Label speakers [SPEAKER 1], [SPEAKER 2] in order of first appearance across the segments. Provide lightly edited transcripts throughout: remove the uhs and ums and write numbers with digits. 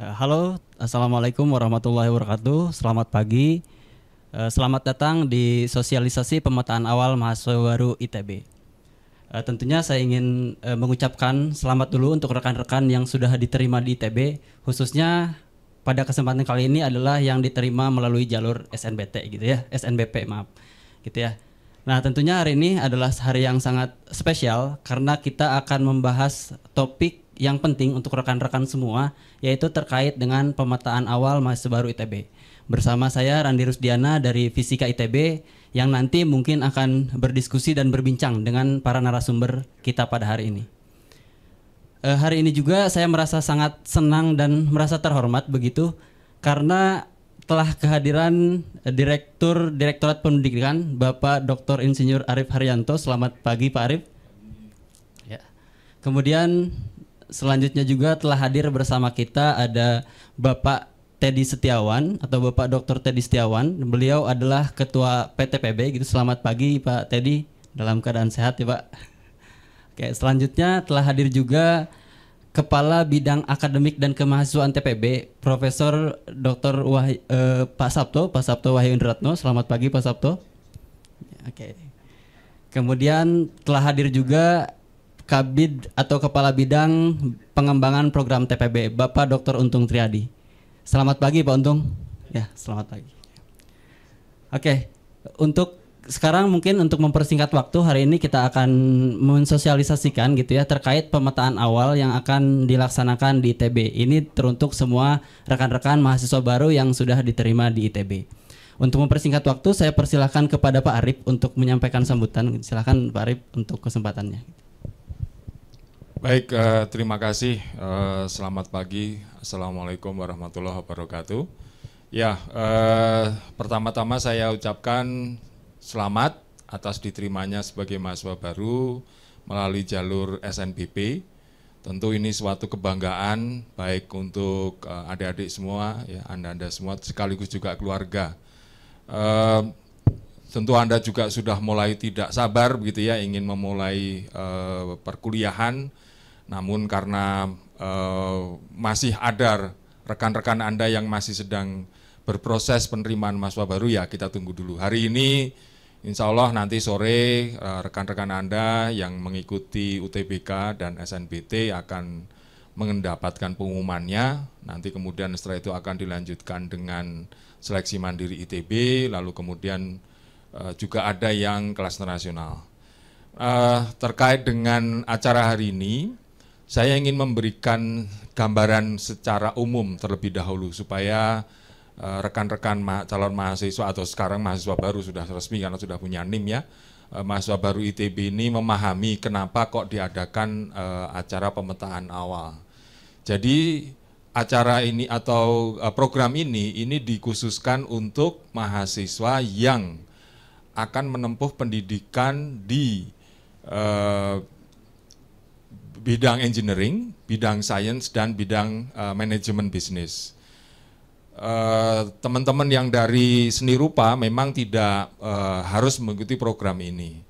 [SPEAKER 1] Halo, Assalamualaikum warahmatullahi wabarakatuh. Selamat pagi. Selamat datang di sosialisasi pemetaan awal mahasiswa baru ITB. Tentunya saya ingin mengucapkan selamat dulu untuk rekan-rekan yang sudah diterima di ITB, khususnya pada kesempatan kali ini adalah yang diterima melalui jalur SNBT gitu ya, SNBP maaf, gitu ya. Nah, tentunya hari ini adalah hari yang sangat spesial karena kita akan membahas topik yang penting untuk rekan-rekan semua, yaitu terkait dengan pemetaan awal mahasiswa baru ITB. Bersama saya Randi Rusdiana dari Fisika ITB yang nanti mungkin akan berdiskusi dan berbincang dengan para narasumber kita pada hari ini. Hari ini juga saya merasa sangat senang dan merasa terhormat begitu karena telah kehadiran Direktorat Pendidikan Bapak Dr. Insinyur Arif Haryanto. Selamat pagi Pak Arif. Ya. Kemudian selanjutnya juga telah hadir bersama kita ada Bapak Teddy Setiawan atau Bapak Dr. Teddy Setiawan. Beliau adalah Ketua PTPB gitu. Selamat pagi Pak Teddy, dalam keadaan sehat ya Pak. Oke, selanjutnya telah hadir juga Kepala Bidang Akademik dan Kemahasiswaan TPB, Profesor Dr. Pak Sabto Wahyu Indratno. Selamat pagi Pak Sabto. Oke. Kemudian telah hadir juga Kabid atau Kepala Bidang Pengembangan Program TPB, Bapak Dr. Untung Triadi. Selamat pagi Pak Untung. Ya, selamat pagi. Oke, untuk sekarang mungkin untuk mempersingkat waktu, hari ini kita akan mensosialisasikan gitu ya terkait pemetaan awal yang akan dilaksanakan di ITB. Ini teruntuk semua rekan-rekan mahasiswa baru yang sudah diterima di ITB. Untuk mempersingkat waktu, saya persilahkan kepada Pak Arif untuk menyampaikan sambutan. Silakan Pak Arif untuk kesempatannya.
[SPEAKER 2] Baik, terima kasih. Selamat pagi. Assalamualaikum warahmatullahi wabarakatuh. Ya, pertama-tama saya ucapkan selamat atas diterimanya sebagai mahasiswa baru melalui jalur SNBP. Tentu ini suatu kebanggaan baik untuk adik-adik semua, ya, Anda semua, sekaligus juga keluarga. Tentu Anda juga sudah mulai tidak sabar begitu ya, ingin memulai perkuliahan. Namun karena masih ada rekan-rekan Anda yang masih sedang berproses penerimaan mahasiswa baru, ya kita tunggu dulu. Hari ini insya Allah nanti sore rekan-rekan Anda yang mengikuti UTBK dan SNBT akan mendapatkan pengumumannya. Nanti kemudian setelah itu akan dilanjutkan dengan seleksi mandiri ITB, lalu kemudian juga ada yang kelas nasional. Terkait dengan acara hari ini, saya ingin memberikan gambaran secara umum terlebih dahulu supaya rekan-rekan calon mahasiswa atau sekarang mahasiswa baru sudah resmi karena sudah punya NIM ya, mahasiswa baru ITB ini memahami kenapa kok diadakan acara pemetaan awal. Jadi acara ini atau program ini dikhususkan untuk mahasiswa yang akan menempuh pendidikan di bidang engineering, bidang sains, dan bidang manajemen bisnis. Teman-teman yang dari seni rupa memang tidak harus mengikuti program ini.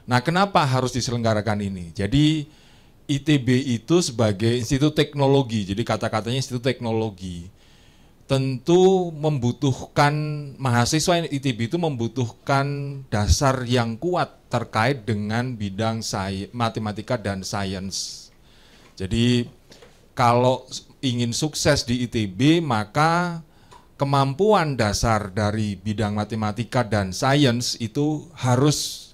[SPEAKER 2] Nah, kenapa harus diselenggarakan ini? Jadi ITB itu sebagai institut teknologi, jadi kata-katanya institut teknologi, tentu membutuhkan mahasiswa ITB itu membutuhkan dasar yang kuat terkait dengan bidang matematika dan sains. Jadi kalau ingin sukses di ITB maka kemampuan dasar dari bidang matematika dan sains itu harus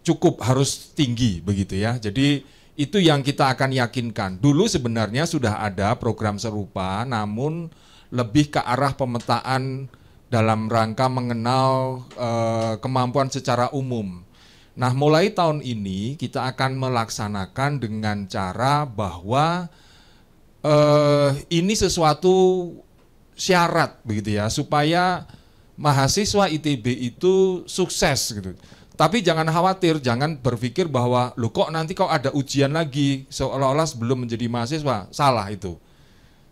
[SPEAKER 2] cukup, harus tinggi begitu ya. Jadi itu yang kita akan yakinkan. Dulu sebenarnya sudah ada program serupa, namun lebih ke arah pemetaan dalam rangka mengenal kemampuan secara umum. Nah, mulai tahun ini kita akan melaksanakan dengan cara bahwa ini sesuatu syarat begitu ya, supaya mahasiswa ITB itu sukses gitu. Tapi jangan khawatir, jangan berpikir bahwa loh kok nanti kok ada ujian lagi seolah-olah sebelum menjadi mahasiswa, salah itu.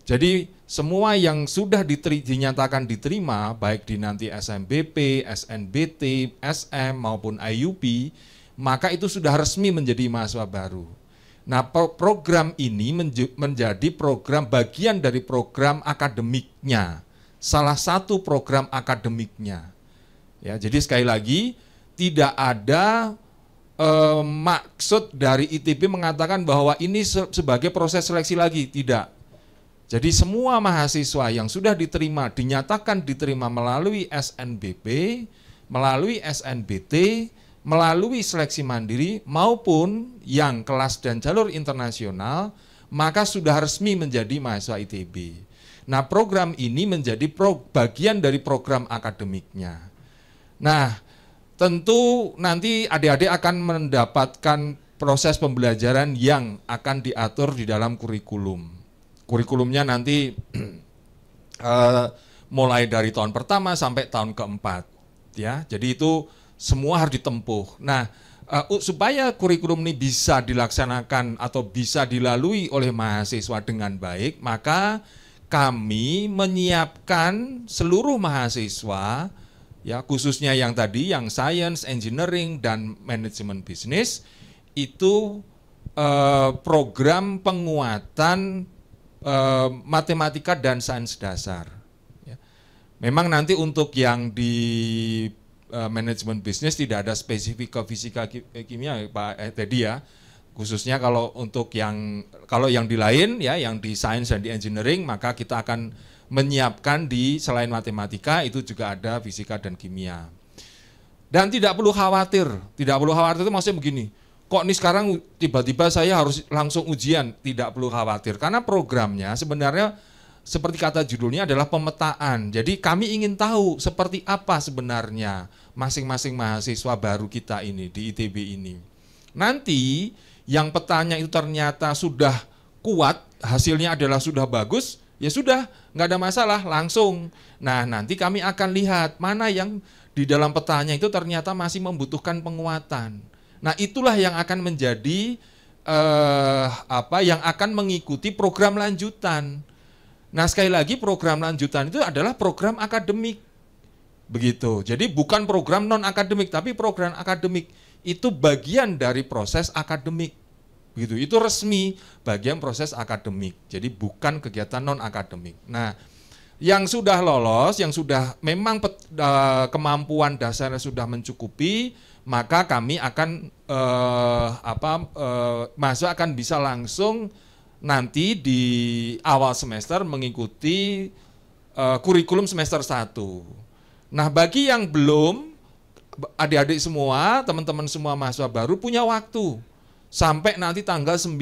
[SPEAKER 2] Jadi semua yang sudah dinyatakan diterima baik di nanti SMBP, SNBT, SM maupun IUP, maka itu sudah resmi menjadi mahasiswa baru. Nah, program ini menjadi program bagian dari program akademiknya, salah satu program akademiknya. Ya, jadi sekali lagi tidak ada maksud dari ITB mengatakan bahwa ini sebagai proses seleksi lagi, tidak. Jadi semua mahasiswa yang sudah diterima, dinyatakan diterima melalui SNBP, melalui SNBT, melalui seleksi mandiri maupun yang kelas dan jalur internasional, maka sudah resmi menjadi mahasiswa ITB. Nah, program ini menjadi bagian dari program akademiknya. Nah, tentu nanti adik-adik akan mendapatkan proses pembelajaran yang akan diatur di dalam kurikulum. Kurikulumnya nanti mulai dari tahun pertama sampai tahun keempat, ya. Jadi itu semua harus ditempuh. Nah, supaya kurikulum ini bisa dilaksanakan atau bisa dilalui oleh mahasiswa dengan baik, maka kami menyiapkan seluruh mahasiswa, ya khususnya yang tadi, yang science, engineering, dan manajemen bisnis, itu program penguatan matematika dan sains dasar. Ya. Memang nanti untuk yang di manajemen bisnis tidak ada spesifik ke fisika kimia, Pak tadi ya. Khususnya kalau untuk yang di lain ya, yang di sains dan di engineering, maka kita akan menyiapkan di selain matematika itu juga ada fisika dan kimia. Dan tidak perlu khawatir itu maksudnya begini, kok ini sekarang tiba-tiba saya harus langsung ujian, tidak perlu khawatir. Karena programnya sebenarnya seperti kata judulnya adalah pemetaan. Jadi kami ingin tahu seperti apa sebenarnya masing-masing mahasiswa baru kita ini di ITB ini. Nanti yang petanya itu ternyata sudah kuat, hasilnya adalah sudah bagus, ya sudah, nggak ada masalah, langsung. Nah, nanti kami akan lihat mana yang di dalam petanya itu ternyata masih membutuhkan penguatan. Nah, itulah yang akan menjadi yang akan mengikuti program lanjutan. Nah, sekali lagi program lanjutan itu adalah program akademik. Begitu. Jadi bukan program non akademik, tapi program akademik itu bagian dari proses akademik. Begitu. Itu resmi bagian proses akademik. Jadi bukan kegiatan non akademik. Nah, yang sudah lolos, yang sudah memang kemampuan dasarnya sudah mencukupi, maka kami akan mahasiswa akan bisa langsung nanti di awal semester mengikuti kurikulum semester 1. Nah, bagi yang belum, adik-adik semua, teman-teman semua mahasiswa baru punya waktu sampai nanti tanggal 9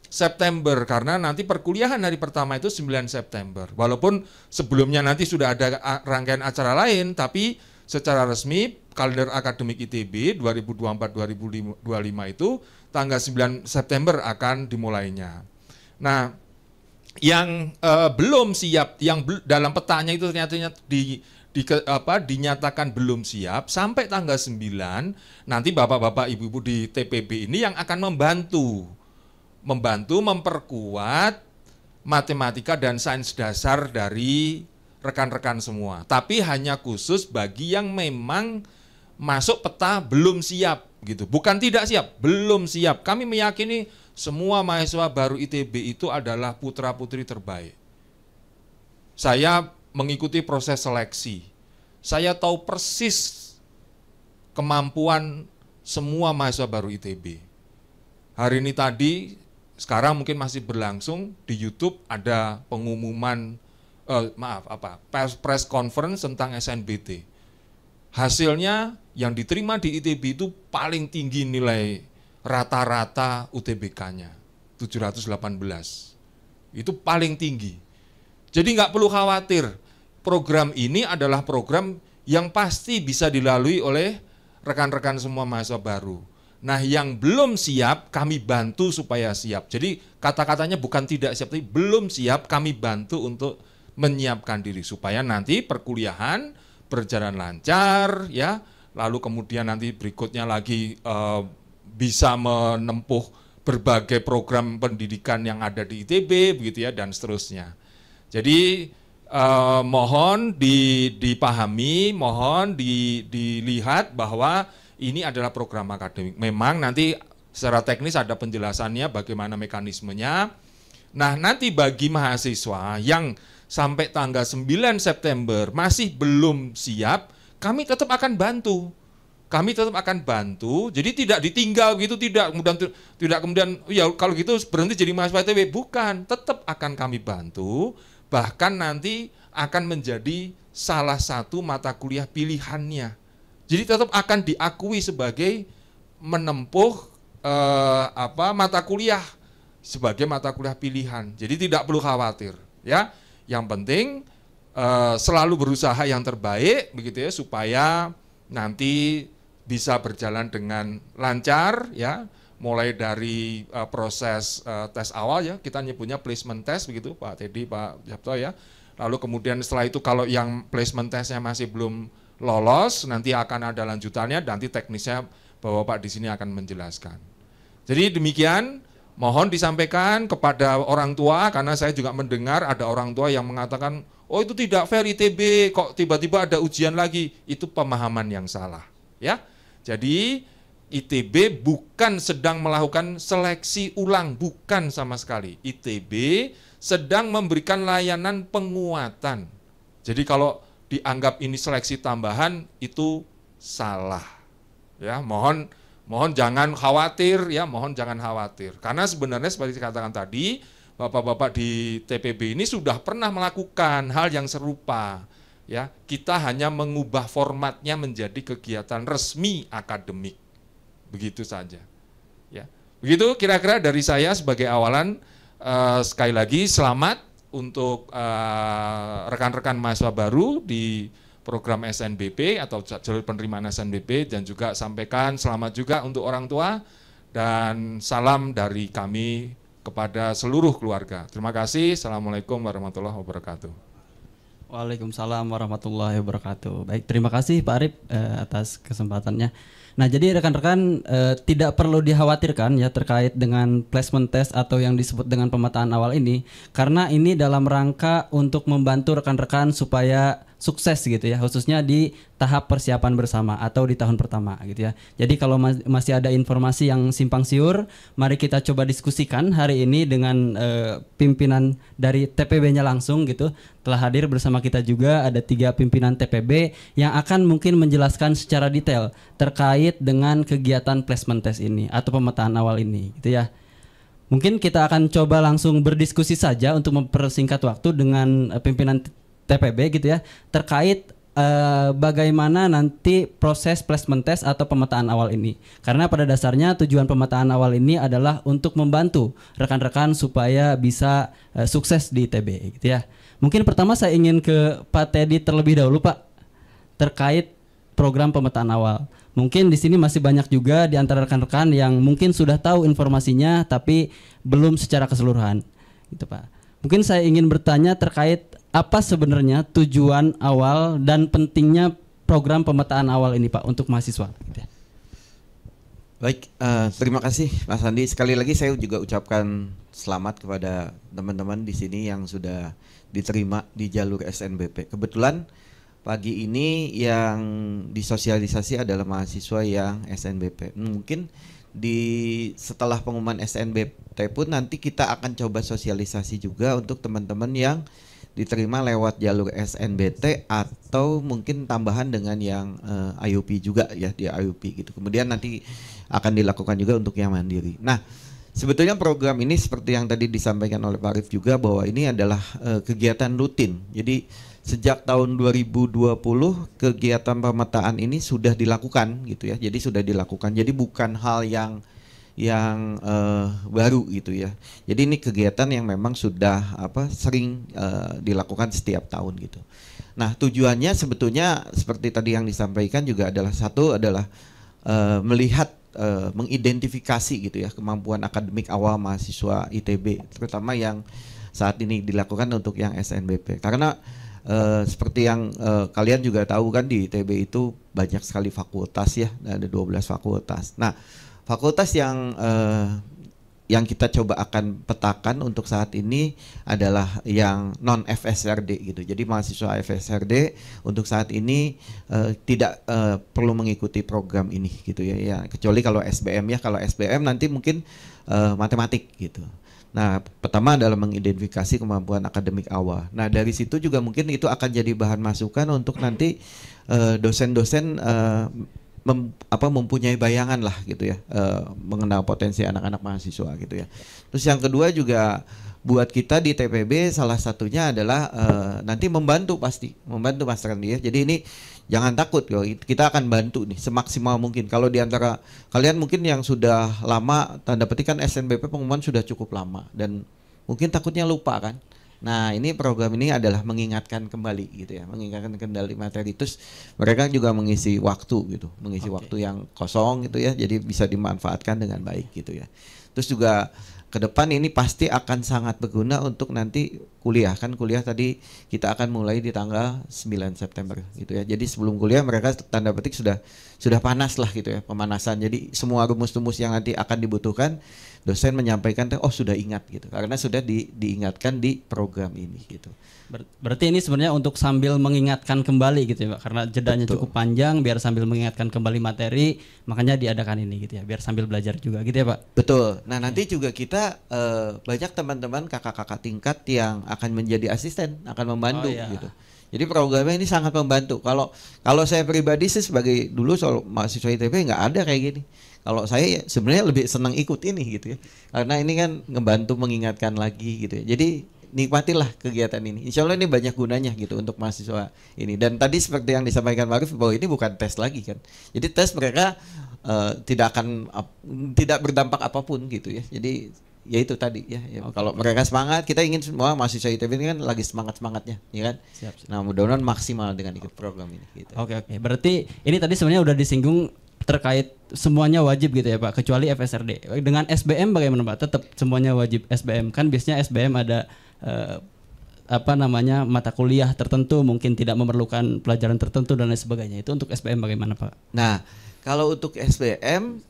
[SPEAKER 2] September, karena nanti perkuliahan hari pertama itu 9 September. Walaupun sebelumnya nanti sudah ada rangkaian acara lain, tapi secara resmi kalender akademik ITB 2024-2025 itu tanggal 9 September akan dimulainya. Nah, yang belum siap, yang dalam petanya itu ternyata dinyatakan belum siap, sampai tanggal 9, nanti bapak-bapak ibu-ibu di TPB ini yang akan membantu memperkuat matematika dan sains dasar dari rekan-rekan semua. Tapi hanya khusus bagi yang memang masuk peta belum siap gitu. Bukan tidak siap, belum siap. Kami meyakini semua mahasiswa baru ITB itu adalah putra-putri terbaik. Saya mengikuti proses seleksi. Saya tahu persis kemampuan semua mahasiswa baru ITB. Hari ini tadi, sekarang mungkin masih berlangsung di YouTube ada pengumuman press conference tentang SNBT. Hasilnya yang diterima di ITB itu paling tinggi nilai rata-rata UTBK-nya, 718. Itu paling tinggi. Jadi nggak perlu khawatir, program ini adalah program yang pasti bisa dilalui oleh rekan-rekan semua mahasiswa baru. Nah, yang belum siap kami bantu supaya siap. Jadi kata-katanya bukan tidak siap, tapi belum siap kami bantu untuk menyiapkan diri supaya nanti perkuliahan berjalan lancar, ya. Lalu kemudian nanti berikutnya lagi bisa menempuh berbagai program pendidikan yang ada di ITB, begitu ya, dan seterusnya. Jadi mohon dipahami, mohon dilihat bahwa ini adalah program akademik. Memang nanti Secara teknis ada penjelasannya bagaimana mekanismenya. Nah, nanti bagi mahasiswa yang sampai tanggal 9 September masih belum siap, kami tetap akan bantu. Kami tetap akan bantu, jadi tidak ditinggal gitu, tidak kemudian ya kalau gitu berhenti jadi mahasiswa ITB, bukan, tetap akan kami bantu, bahkan nanti akan menjadi salah satu mata kuliah pilihannya. Jadi tetap akan diakui sebagai menempuh mata kuliah sebagai mata kuliah pilihan. Jadi tidak perlu khawatir, ya. Yang penting selalu berusaha yang terbaik begitu ya, supaya nanti bisa berjalan dengan lancar ya, mulai dari proses tes awal ya, kita nyebutnya placement test begitu Pak Teddy, Pak Japto ya. Lalu kemudian setelah itu kalau yang placement testnya masih belum lolos, nanti akan ada lanjutannya, nanti teknisnya Bapak di sini akan menjelaskan. Jadi demikian, mohon disampaikan kepada orang tua, karena saya juga mendengar ada orang tua yang mengatakan, oh itu tidak fair ITB, kok tiba-tiba ada ujian lagi. Itu pemahaman yang salah ya. Jadi ITB bukan sedang melakukan seleksi ulang, bukan sama sekali. ITB sedang memberikan layanan penguatan. Jadi kalau dianggap ini seleksi tambahan itu salah. Ya, mohon jangan khawatir ya, mohon jangan khawatir. Karena sebenarnya seperti dikatakan tadi, Bapak-bapak di TPB ini sudah pernah melakukan hal yang serupa. Ya, kita hanya mengubah formatnya menjadi kegiatan resmi akademik, begitu saja. Ya, begitu kira-kira dari saya sebagai awalan. Sekali lagi selamat untuk rekan-rekan mahasiswa baru di program SNBP atau jalur penerimaan SNBP, dan juga sampaikan selamat juga untuk orang tua dan salam dari kami kepada seluruh keluarga. Terima kasih. Assalamualaikum warahmatullahi wabarakatuh.
[SPEAKER 1] Waalaikumsalam warahmatullahi wabarakatuh. Baik, terima kasih Pak Arif atas kesempatannya. Nah, jadi rekan-rekan tidak perlu dikhawatirkan ya terkait dengan placement test atau yang disebut dengan pemetaan awal ini, karena ini dalam rangka untuk membantu rekan-rekan supaya sukses gitu ya, khususnya di tahap persiapan bersama atau di tahun pertama gitu ya. Jadi kalau masih ada informasi yang simpang siur, mari kita coba diskusikan hari ini dengan pimpinan dari TPB-nya langsung gitu. Telah hadir bersama kita juga ada 3 pimpinan TPB yang akan mungkin menjelaskan secara detail terkait dengan kegiatan placement test ini atau pemetaan awal ini gitu ya. Mungkin kita akan coba langsung berdiskusi saja untuk mempersingkat waktu dengan pimpinan TPB gitu ya, terkait bagaimana nanti proses placement test atau pemetaan awal ini. Karena pada dasarnya tujuan pemetaan awal ini adalah untuk membantu rekan-rekan supaya bisa sukses di ITB gitu ya. Mungkin pertama saya ingin ke Pak Teddy terlebih dahulu Pak, terkait program pemetaan awal. Mungkin di sini masih banyak juga di antara rekan-rekan yang mungkin sudah tahu informasinya tapi belum secara keseluruhan gitu Pak. Mungkin saya ingin bertanya terkait apa sebenarnya tujuan awal dan pentingnya program pemetaan awal ini Pak untuk mahasiswa.
[SPEAKER 3] Baik, terima kasih Mas Andi. Sekali lagi saya juga ucapkan selamat kepada teman-teman di sini yang sudah diterima di jalur SNBP. Kebetulan pagi ini yang disosialisasi adalah mahasiswa yang SNBP. Mungkin setelah pengumuman SNBP pun nanti kita akan coba sosialisasi juga untuk teman-teman yang diterima lewat jalur SNBT atau mungkin tambahan dengan yang IUP juga ya, di IUP gitu. Kemudian nanti akan dilakukan juga untuk yang mandiri. Nah, sebetulnya program ini seperti yang tadi disampaikan oleh Pak Arif juga bahwa ini adalah kegiatan rutin. Jadi sejak tahun 2020 kegiatan pemetaan ini sudah dilakukan gitu ya. Jadi sudah dilakukan. Jadi bukan hal yang baru gitu ya. Jadi ini kegiatan yang memang sudah sering dilakukan setiap tahun gitu. Nah, tujuannya sebetulnya seperti tadi yang disampaikan juga adalah melihat mengidentifikasi gitu ya kemampuan akademik awal mahasiswa ITB, terutama yang saat ini dilakukan untuk yang SNBP. Karena seperti yang kalian juga tahu kan di ITB itu banyak sekali fakultas ya, ada 12 fakultas. Nah, fakultas yang yang kita coba akan petakan untuk saat ini adalah yang non FSRD gitu. Jadi mahasiswa FSRD untuk saat ini tidak perlu mengikuti program ini gitu ya. Ya kecuali kalau SBM ya. Kalau SBM nanti mungkin matematik gitu. Nah, pertama adalah mengidentifikasi kemampuan akademik awal. Nah, dari situ juga mungkin itu akan jadi bahan masukan untuk nanti dosen-dosen mempunyai bayangan lah gitu ya, mengenal potensi anak-anak mahasiswa gitu ya. Terus yang kedua juga buat kita di TPB salah satunya adalah nanti membantu Mas Randi ya. Jadi ini jangan takut loh, kita akan bantu nih semaksimal mungkin. Kalau di antara kalian mungkin yang sudah lama, tanda petik kan SNBP pengumuman sudah cukup lama dan mungkin takutnya lupa kan. Nah ini program ini adalah mengingatkan kembali gitu ya, mengingatkan kembali materi. Terus mereka juga mengisi waktu gitu, mengisi waktu yang kosong gitu ya, jadi bisa dimanfaatkan dengan baik gitu ya. Terus juga ke depan ini pasti akan sangat berguna untuk nanti kuliah. Kan kuliah tadi kita akan mulai di tanggal 9 September gitu ya. Jadi sebelum kuliah mereka tanda petik sudah panas lah gitu ya, pemanasan. Jadi semua rumus-rumus yang nanti akan dibutuhkan dosen menyampaikan oh sudah ingat gitu. Karena sudah diingatkan di program ini gitu.
[SPEAKER 1] Berarti ini sebenarnya untuk sambil mengingatkan kembali gitu ya Pak. Karena jedanya cukup panjang, biar sambil mengingatkan kembali materi, makanya diadakan ini gitu ya, biar sambil belajar juga gitu ya Pak.
[SPEAKER 3] Betul. Nah nanti juga kita banyak teman-teman kakak-kakak tingkat yang akan menjadi asisten, akan membantu gitu. Jadi programnya ini sangat membantu. Kalau saya pribadi sih sebagai dulu soal mahasiswa ITB nggak ada kayak gini. Kalau saya sebenarnya lebih senang ikut ini gitu ya. Karena ini kan ngebantu mengingatkan lagi gitu ya. Jadi nikmatilah kegiatan ini. Insya Allah ini banyak gunanya gitu untuk mahasiswa ini. Dan tadi seperti yang disampaikan Pak Arif bahwa ini bukan tes lagi kan. Jadi tes mereka tidak berdampak apapun gitu ya. Jadi ya itu tadi ya. Kalau mereka semangat, kita ingin semua mahasiswa ITB ini kan lagi semangatnya, ya kan. Siap. Nah mudah-mudahan maksimal dengan ikut program ini. Gitu.
[SPEAKER 1] Oke. Berarti ini tadi sebenarnya udah disinggung terkait semuanya wajib gitu ya Pak, kecuali FSRD. Dengan SBM bagaimana Pak? Tetap semuanya wajib SBM kan? Biasanya SBM ada mata kuliah tertentu, mungkin tidak memerlukan pelajaran tertentu dan lain sebagainya. Itu untuk SBM bagaimana Pak?
[SPEAKER 3] Nah kalau untuk SBM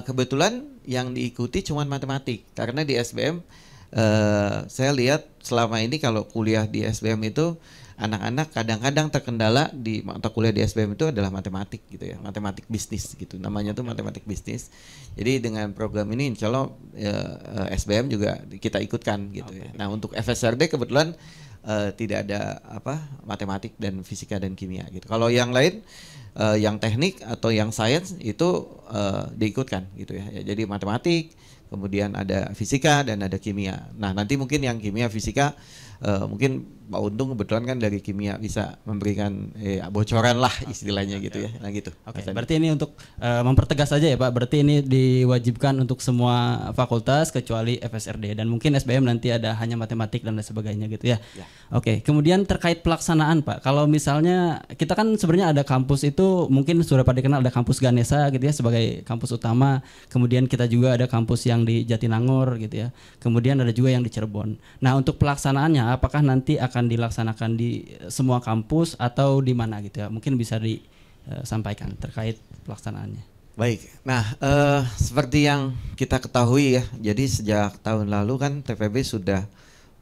[SPEAKER 3] kebetulan yang diikuti cuma matematik, karena di SBM saya lihat selama ini kalau kuliah di SBM itu anak-anak kadang-kadang terkendala di mata kuliah di SBM itu adalah matematik gitu ya, matematik bisnis gitu, namanya tuh matematik bisnis. Jadi dengan program ini insya Allah SBM juga kita ikutkan gitu ya. Nah untuk FSRD kebetulan tidak ada matematik dan fisika dan kimia gitu. Kalau yang lain yang teknik atau yang sains itu diikutkan gitu ya. Jadi matematik, kemudian ada fisika dan ada kimia. Nah nanti mungkin yang kimia fisika mungkin Pak Untung kebetulan kan dari kimia bisa memberikan bocoran lah istilahnya gitu ya. Nah gitu.
[SPEAKER 1] Berarti ini untuk mempertegas saja ya Pak. Berarti ini diwajibkan untuk semua fakultas kecuali FSRD, dan mungkin SBM nanti ada hanya matematik dan lain sebagainya gitu ya. Oke. Kemudian terkait pelaksanaan Pak. Kalau misalnya kita kan sebenarnya ada kampus itu mungkin sudah pada dikenal, ada kampus Ganesha gitu ya sebagai kampus utama. Kemudian kita juga ada kampus yang di Jatinangor gitu ya. Kemudian ada juga yang di Cirebon. Nah untuk pelaksanaannya apakah nanti akan dilaksanakan di semua kampus atau di mana gitu ya? Mungkin bisa disampaikan terkait pelaksanaannya.
[SPEAKER 3] Baik, nah seperti yang kita ketahui ya, jadi sejak tahun lalu kan TPB sudah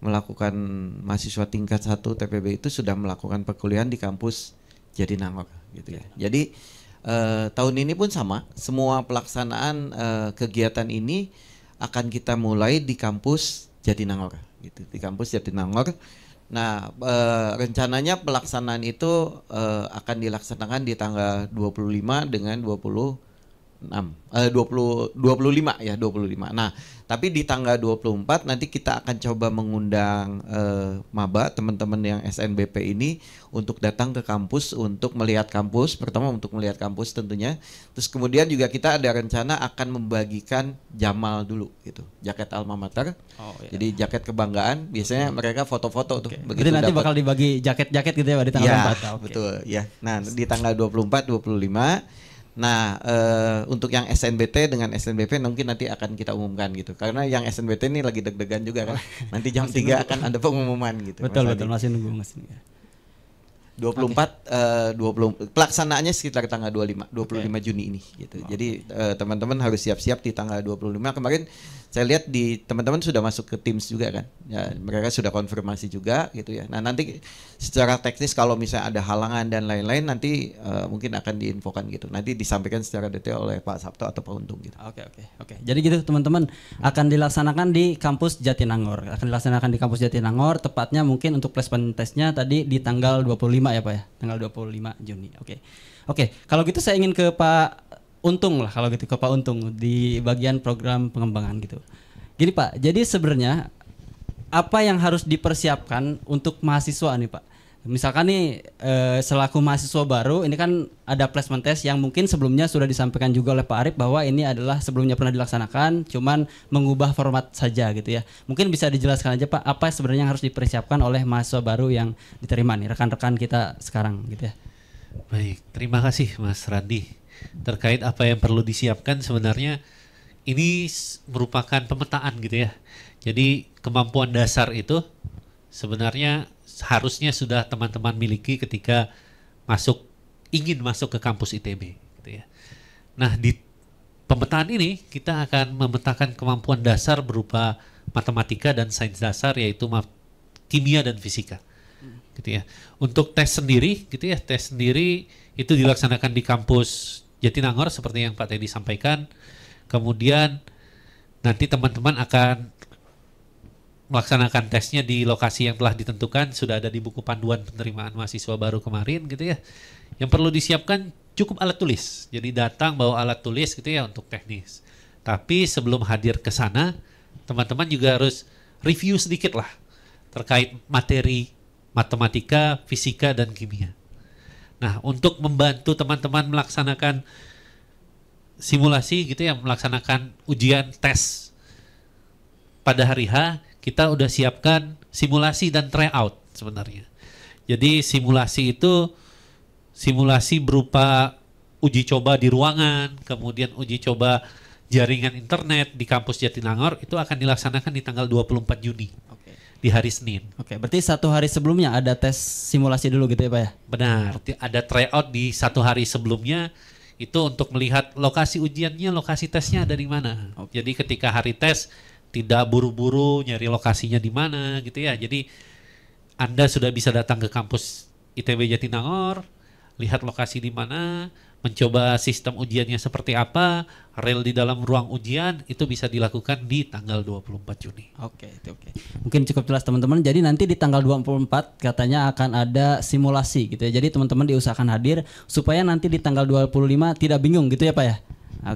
[SPEAKER 3] melakukan mahasiswa tingkat 1 TPB itu sudah melakukan perkuliahan di kampus Jatinangor gitu ya. Jadi tahun ini pun sama, semua pelaksanaan kegiatan ini akan kita mulai di kampus Jatinangor gitu, di kampus Jatinangor. Nah, rencananya pelaksanaan itu akan dilaksanakan di tanggal 25 dengan 25 ya, 25. Nah, tapi di tanggal 24 nanti kita akan coba mengundang maba, teman-teman yang SNBP ini untuk datang ke kampus untuk melihat kampus, pertama untuk melihat kampus tentunya. Terus kemudian juga kita ada rencana akan membagikan jamal dulu gitu, jaket alma mater. Jadi jaket kebanggaan, biasanya mereka foto-foto tuh.
[SPEAKER 1] Begitu nanti bakal dibagi jaket-jaket gitu ya Pak, di tanggal 24.
[SPEAKER 3] Betul ya. Nah, di tanggal 24 25. Nah, untuk yang SNBT dengan SNBP mungkin nanti akan kita umumkan gitu. Karena yang SNBT ini lagi deg-degan juga kan. Nanti jam 3 akan ada pengumuman gitu.
[SPEAKER 1] Betul, masih nunggu.
[SPEAKER 3] Pelaksanaannya sekitar tanggal 25 Juni ini gitu. Jadi teman-teman harus siap-siap di tanggal 25. Kemarin saya lihat di teman-teman sudah masuk ke Teams juga kan. Ya, mereka sudah konfirmasi juga gitu ya. Nah, nanti secara teknis kalau misalnya ada halangan dan lain-lain nanti mungkin akan diinfokan gitu. Nanti disampaikan secara detail oleh Pak Sabto atau Pak Untung gitu.
[SPEAKER 1] Oke. Jadi gitu teman-teman, akan dilaksanakan di kampus Jatinangor. Tepatnya mungkin untuk placement testnya tadi di tanggal 25 ya Pak ya, tanggal 25 Juni. Oke. Kalau gitu saya ingin ke Pak Untung lah, kalau gitu ke Pak Untung di bagian program pengembangan gitu. Gini Pak, jadi sebenarnya apa yang harus dipersiapkan untuk mahasiswa nih Pak? Misalkan nih selaku mahasiswa baru, ini kan ada placement test yang mungkin sebelumnya sudah disampaikan juga oleh Pak Arif bahwa ini adalah sebelumnya pernah dilaksanakan, cuman mengubah format saja gitu ya. Mungkin bisa dijelaskan aja Pak, apa sebenarnya yang harus dipersiapkan oleh mahasiswa baru yang diterima nih, rekan-rekan kita sekarang gitu ya.
[SPEAKER 4] Baik, terima kasih Mas Randi. Terkait apa yang perlu disiapkan, sebenarnya ini merupakan pemetaan gitu ya. Jadi kemampuan dasar itu sebenarnya harusnya sudah teman-teman miliki ketika ingin masuk ke kampus ITB gitu ya. Nah, di pemetaan ini kita akan memetakan kemampuan dasar berupa matematika dan sains dasar, yaitu kimia dan fisika. Gitu ya. Untuk tes sendiri gitu ya, tes sendiri itu dilaksanakan di kampus Jatinangor seperti yang Pak Teddy sampaikan. Kemudian nanti teman-teman akan melaksanakan tesnya di lokasi yang telah ditentukan, sudah ada di buku panduan penerimaan mahasiswa baru kemarin gitu ya. Yang perlu disiapkan cukup alat tulis. Jadi datang bawa alat tulis gitu ya untuk teknis. Tapi sebelum hadir ke sana, teman-teman juga harus review sedikit lah terkait materi matematika, fisika, dan kimia. Nah, untuk membantu teman-teman melaksanakan simulasi gitu ya, melaksanakan ujian tes pada hari H, kita udah siapkan simulasi dan tryout sebenarnya. Jadi simulasi itu simulasi berupa uji coba di ruangan, kemudian uji coba jaringan internet di kampus Jatinangor itu akan dilaksanakan di tanggal 24 Juni. Di hari Senin.
[SPEAKER 1] Oke, berarti satu hari sebelumnya ada tes simulasi dulu gitu ya Pak ya?
[SPEAKER 4] Benar, ada tryout di satu hari sebelumnya itu untuk melihat lokasi ujiannya, lokasi tesnya ada di mana. Jadi ketika hari tes tidak buru-buru nyari lokasinya di mana gitu ya. Jadi Anda sudah bisa datang ke kampus ITB Jatinangor, lihat lokasi di mana, mencoba sistem ujiannya seperti apa, rel di dalam ruang ujian, itu bisa dilakukan di tanggal 24 Juni.
[SPEAKER 1] Oke. Mungkin cukup jelas teman-teman. Jadi nanti di tanggal 24 katanya akan ada simulasi gitu ya. Jadi teman-teman diusahakan hadir supaya nanti di tanggal 25 tidak bingung gitu ya Pak ya?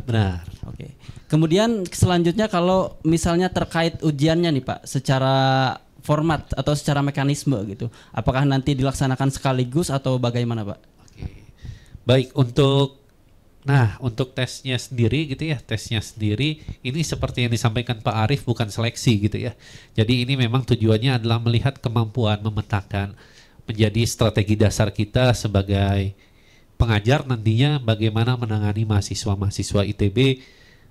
[SPEAKER 4] Benar.
[SPEAKER 1] Oke. Kemudian selanjutnya kalau misalnya terkait ujiannya nih Pak, secara format atau secara mekanisme gitu, apakah nanti dilaksanakan sekaligus atau bagaimana Pak?
[SPEAKER 4] Baik, untuk tesnya sendiri gitu ya, tesnya sendiri ini seperti yang disampaikan Pak Arif, bukan seleksi gitu ya. Jadi ini memang tujuannya adalah melihat kemampuan memetakan menjadi strategi dasar kita sebagai pengajar nantinya bagaimana menangani mahasiswa-mahasiswa ITB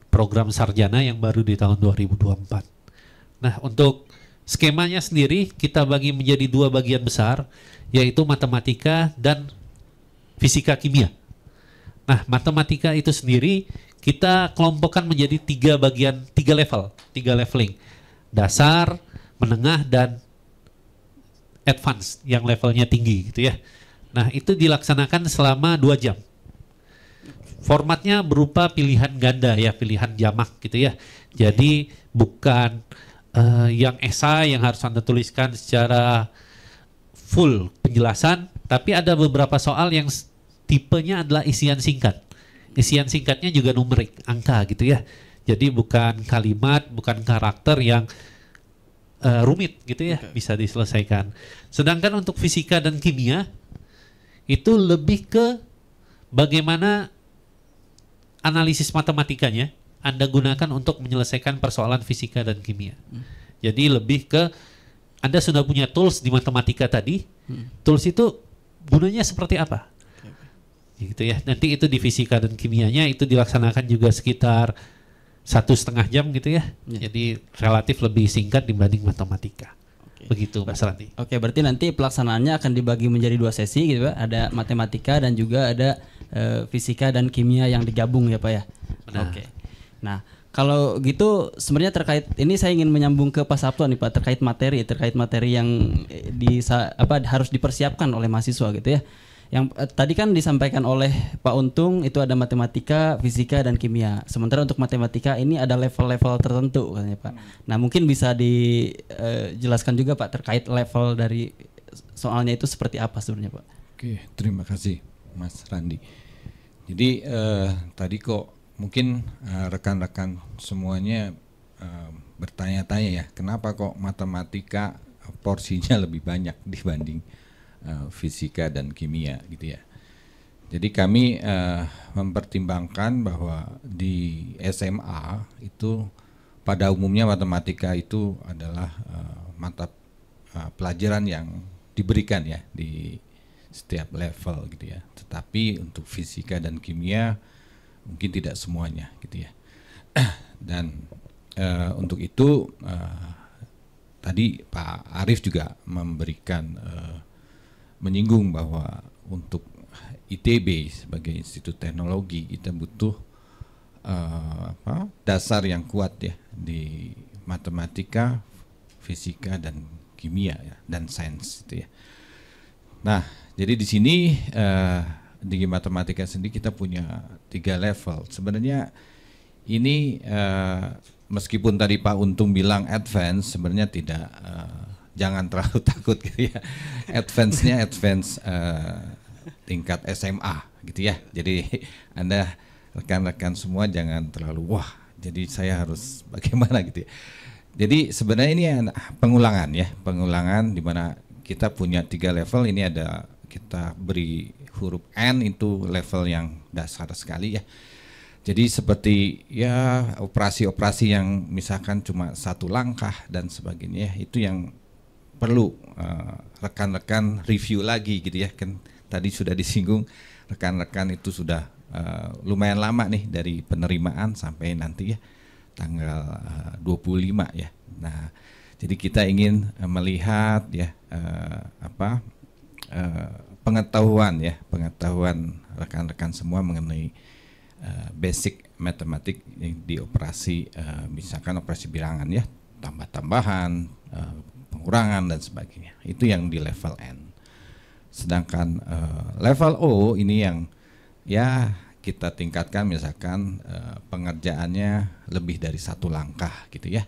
[SPEAKER 4] program sarjana yang baru di tahun 2024. Nah, untuk skemanya sendiri kita bagi menjadi dua bagian besar, yaitu matematika dan fisika kimia. Nah, matematika itu sendiri kita kelompokkan menjadi tiga leveling. Dasar, menengah, dan advance yang levelnya tinggi gitu ya. Nah, itu dilaksanakan selama 2 jam. Formatnya berupa pilihan ganda ya, pilihan jamak gitu ya. Jadi bukan yang esai yang harus Anda tuliskan secara full penjelasan, tapi ada beberapa soal yang tipenya adalah isian singkat. Isian singkatnya juga numerik, angka gitu ya. Jadi bukan kalimat, bukan karakter yang rumit gitu ya, bisa diselesaikan. Sedangkan untuk fisika dan kimia itu lebih ke bagaimana analisis matematikanya Anda gunakan untuk menyelesaikan persoalan fisika dan kimia. Jadi lebih ke Anda sudah punya tools di matematika tadi, tools itu gunanya seperti apa? Gitu ya. Nanti itu di fisika dan kimianya itu dilaksanakan juga sekitar 1,5 jam gitu ya. Jadi relatif lebih singkat dibanding matematika. Begitu Mas Randi.
[SPEAKER 1] Oke, berarti nanti pelaksanaannya akan dibagi menjadi 2 sesi gitu Pak. Ada matematika dan juga ada fisika dan kimia yang digabung ya Pak ya.
[SPEAKER 4] Benar.
[SPEAKER 1] Oke. Nah, kalau gitu sebenarnya terkait ini saya ingin menyambung ke Pak Sabto nih Pak, terkait materi yang harus dipersiapkan oleh mahasiswa gitu ya. Yang tadi kan disampaikan oleh Pak Untung itu ada matematika, fisika dan kimia. Sementara untuk matematika ini ada level-level tertentu katanya Pak. Nah, mungkin bisa dijelaskan juga Pak terkait level dari soalnya itu seperti apa sebenarnya Pak.
[SPEAKER 5] Oke, terima kasih Mas Randi. Jadi tadi kok mungkin rekan-rekan semuanya bertanya-tanya ya, kenapa kok matematika porsinya lebih banyak dibanding fisika dan kimia gitu ya. Jadi kami mempertimbangkan bahwa di SMA itu pada umumnya matematika itu adalah mata pelajaran yang diberikan ya di setiap level gitu ya. Tetapi untuk fisika dan kimia mungkin tidak semuanya gitu ya. Dan untuk itu tadi Pak Arief juga memberikan menyinggung bahwa untuk ITB sebagai institut teknologi kita butuh dasar yang kuat ya di matematika, fisika dan kimia ya, dan sains gitu ya. Nah, jadi di sini di matematika sendiri kita punya 3 level. Sebenarnya ini meskipun tadi Pak Untung bilang advance, sebenarnya tidak. Jangan terlalu takut gitu ya. Advance-nya tingkat SMA gitu ya. Jadi Anda rekan-rekan semua jangan terlalu wah, jadi saya harus bagaimana gitu ya. Jadi sebenarnya ini pengulangan di mana kita punya 3 level. Ini ada kita beri huruf N itu level yang dasar sekali ya. Jadi seperti ya operasi-operasi yang misalkan cuma 1 langkah dan sebagainya, itu yang perlu rekan-rekan review lagi gitu ya. Kan tadi sudah disinggung rekan-rekan itu sudah lumayan lama nih dari penerimaan sampai nanti ya tanggal 25 ya. Nah, jadi kita ingin melihat ya pengetahuan rekan-rekan semua mengenai basic matematik di operasi misalkan operasi bilangan ya, tambah-tambahan, pengurangan dan sebagainya. Itu yang di level N. Sedangkan level O ini yang ya kita tingkatkan misalkan pengerjaannya lebih dari 1 langkah gitu ya.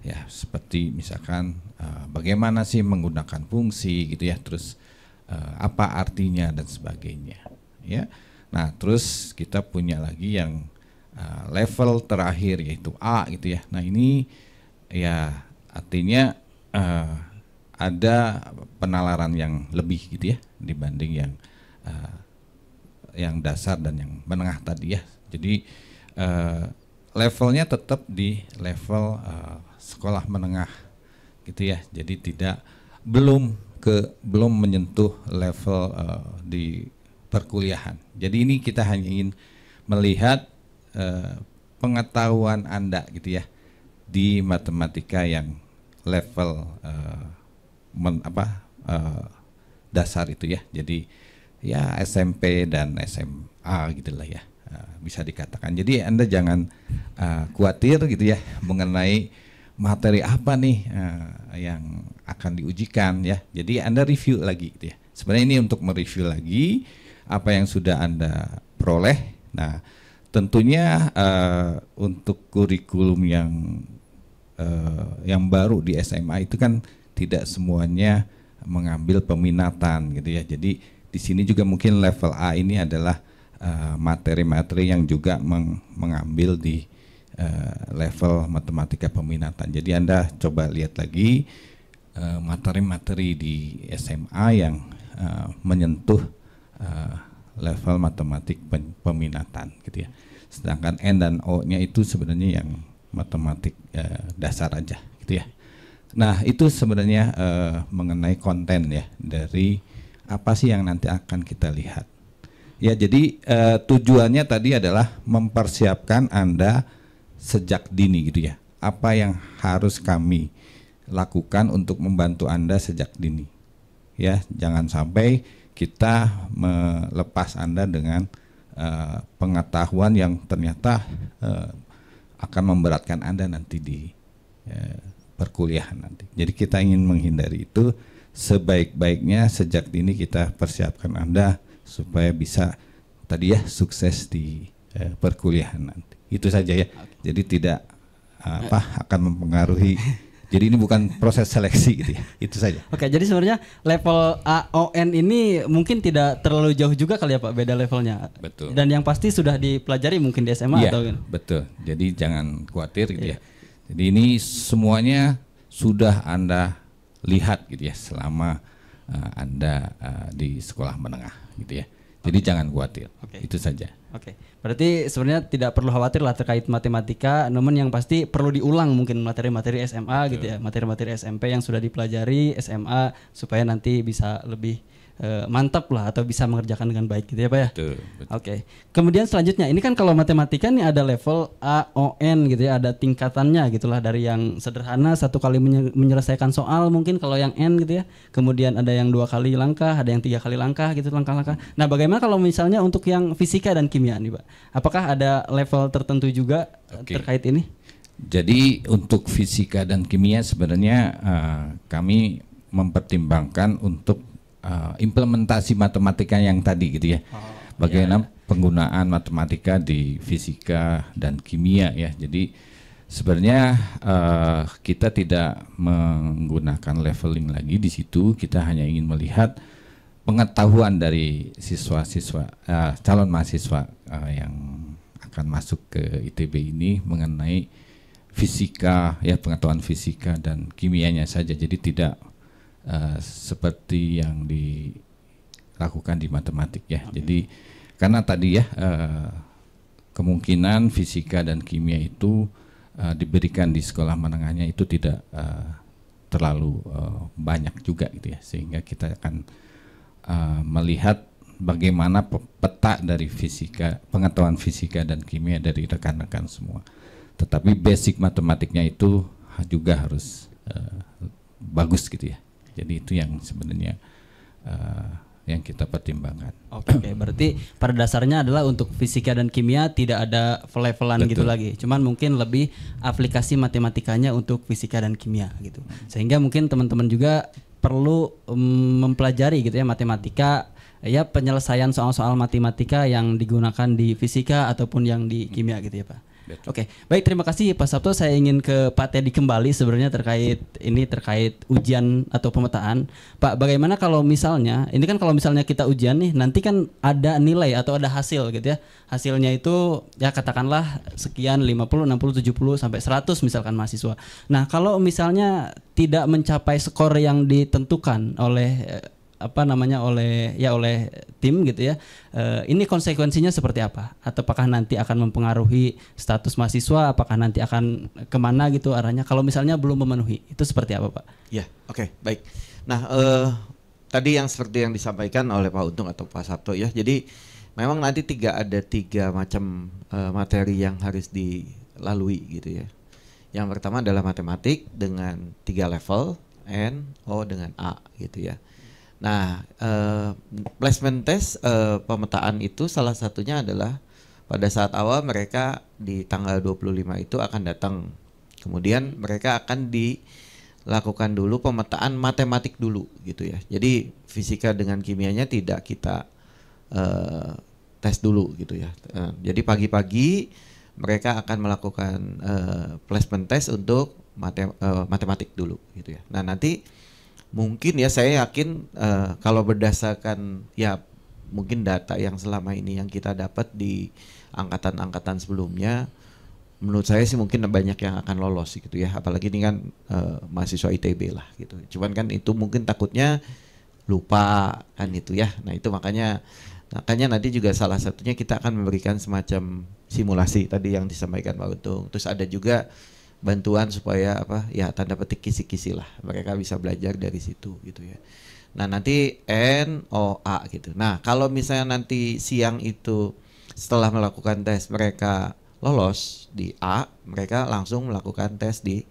[SPEAKER 5] Ya seperti misalkan bagaimana sih menggunakan fungsi gitu ya, terus apa artinya dan sebagainya ya. Nah terus kita punya lagi yang level terakhir yaitu A gitu ya. Nah ini ya artinya ada penalaran yang lebih gitu ya dibanding yang dasar dan yang menengah tadi ya. Jadi levelnya tetap di level sekolah menengah gitu ya. Jadi belum menyentuh level di perkuliahan. Jadi ini kita hanya ingin melihat pengetahuan Anda gitu ya di matematika yang level dasar itu ya. Jadi ya SMP dan SMA gitulah ya, bisa dikatakan. Jadi Anda jangan khawatir gitu ya mengenai materi apa nih yang akan diujikan ya. Jadi Anda review lagi gitu ya. Sebenarnya ini untuk mereview lagi apa yang sudah Anda peroleh. Nah, tentunya untuk kurikulum yang baru di SMA itu kan tidak semuanya mengambil peminatan gitu ya. Jadi di sini juga mungkin level A ini adalah materi-materi yang juga mengambil di level matematika peminatan. Jadi Anda coba lihat lagi materi-materi di SMA yang menyentuh level matematik peminatan gitu ya. Sedangkan N dan O-nya itu sebenarnya yang matematik dasar aja gitu ya. Nah itu sebenarnya mengenai konten ya dari apa sih yang nanti akan kita lihat. Ya jadi tujuannya tadi adalah mempersiapkan Anda sejak dini gitu ya. Apa yang harus kami lakukan untuk membantu Anda sejak dini. Ya, jangan sampai kita melepas Anda dengan pengetahuan yang ternyata akan memberatkan Anda nanti di perkuliahan nanti. Jadi kita ingin menghindari itu. Sebaik-baiknya sejak dini kita persiapkan Anda supaya bisa tadi ya sukses di perkuliahan nanti. Itu saja ya. Jadi tidak akan mempengaruhi. Jadi ini bukan proses seleksi gitu ya. Itu saja.
[SPEAKER 1] Oke, jadi sebenarnya level AON ini mungkin tidak terlalu jauh juga kali ya Pak, beda levelnya.
[SPEAKER 5] Betul.
[SPEAKER 1] Dan yang pasti sudah dipelajari mungkin di SMA atau
[SPEAKER 5] Iya, betul. Jadi jangan khawatir gitu ya. Jadi ini semuanya sudah Anda lihat gitu ya selama Anda di sekolah menengah gitu ya. Jadi jangan khawatir. Itu saja.
[SPEAKER 1] Oke. Berarti sebenarnya tidak perlu khawatir lah terkait matematika, namun yang pasti perlu diulang mungkin materi-materi SMA gitu ya, materi-materi SMP yang sudah dipelajari SMA supaya nanti bisa lebih mantap lah atau bisa mengerjakan dengan baik gitu ya Pak ya.
[SPEAKER 5] Betul.
[SPEAKER 1] Oke. Kemudian selanjutnya ini kan kalau matematika nih ada level AON gitu ya, ada tingkatannya gitulah dari yang sederhana 1 kali menyelesaikan soal mungkin kalau yang N gitu ya. Kemudian ada yang 2 kali langkah, ada yang 3 kali langkah gitu langkah-langkah. Nah, bagaimana kalau misalnya untuk yang fisika dan kimia nih Pak? Apakah ada level tertentu juga terkait ini?
[SPEAKER 5] Jadi untuk fisika dan kimia sebenarnya kami mempertimbangkan untuk implementasi matematika yang tadi gitu ya. Bagaimana penggunaan matematika di fisika dan kimia ya. Jadi sebenarnya kita tidak menggunakan leveling lagi di situ. Kita hanya ingin melihat pengetahuan dari siswa-siswa calon mahasiswa yang akan masuk ke ITB ini mengenai fisika ya, pengetahuan fisika dan kimianya saja. Jadi tidak seperti yang dilakukan di matematik ya. Jadi karena tadi ya kemungkinan fisika dan kimia itu diberikan di sekolah menengahnya itu tidak terlalu banyak juga gitu ya, sehingga kita akan melihat bagaimana peta dari fisika, pengetahuan fisika dan kimia dari rekan-rekan semua. Tetapi basic matematiknya itu juga harus bagus gitu ya. Jadi itu yang sebenarnya yang kita pertimbangkan.
[SPEAKER 1] Oke, berarti pada dasarnya adalah untuk fisika dan kimia tidak ada levelan gitu lagi. Cuman mungkin lebih aplikasi matematikanya untuk fisika dan kimia gitu. Sehingga mungkin teman-teman juga perlu mempelajari gitu ya matematika, ya penyelesaian soal-soal matematika yang digunakan di fisika ataupun yang di kimia gitu ya Pak. Oke, baik, terima kasih Pak Sabto. Saya ingin ke Pak Teddy kembali sebenarnya terkait ujian atau pemetaan. Pak, bagaimana kalau misalnya ini kan kalau misalnya kita ujian nih, nanti kan ada nilai atau ada hasil gitu ya. Hasilnya itu ya katakanlah sekian 50, 60, 70 sampai 100 misalkan mahasiswa. Nah, kalau misalnya tidak mencapai skor yang ditentukan oleh oleh tim gitu ya. Ini konsekuensinya seperti apa? Apakah nanti akan mempengaruhi status mahasiswa? Apakah nanti akan kemana gitu arahnya? Kalau misalnya belum memenuhi, itu seperti apa Pak?
[SPEAKER 3] Ya, oke, baik. Nah, tadi yang seperti yang disampaikan oleh Pak Untung atau Pak Sabto ya. Jadi memang nanti ada tiga macam materi yang harus dilalui gitu ya. Yang pertama adalah matematik dengan 3 level, N, O dengan A gitu ya. Nah, placement test pemetaan itu salah satunya adalah pada saat awal mereka di tanggal 25 itu akan datang. Kemudian mereka akan dilakukan dulu pemetaan matematik dulu gitu ya. Jadi fisika dengan kimianya tidak kita tes dulu gitu ya. Jadi pagi-pagi mereka akan melakukan placement test untuk matematik dulu gitu ya. Nah, nanti mungkin ya saya yakin kalau berdasarkan ya mungkin data yang selama ini yang kita dapat di angkatan-angkatan sebelumnya, menurut saya sih mungkin banyak yang akan lolos gitu ya, apalagi ini kan mahasiswa ITB lah gitu. Cuman kan itu mungkin takutnya lupa kan itu ya. Nah itu makanya nanti juga salah satunya kita akan memberikan semacam simulasi tadi yang disampaikan Pak Untung. Terus ada juga bantuan supaya tanda petik kisi-kisi lah, mereka bisa belajar dari situ gitu ya. Nah nanti N, O, A gitu. Nah kalau misalnya nanti siang itu setelah melakukan tes mereka lolos di A, mereka langsung melakukan tes di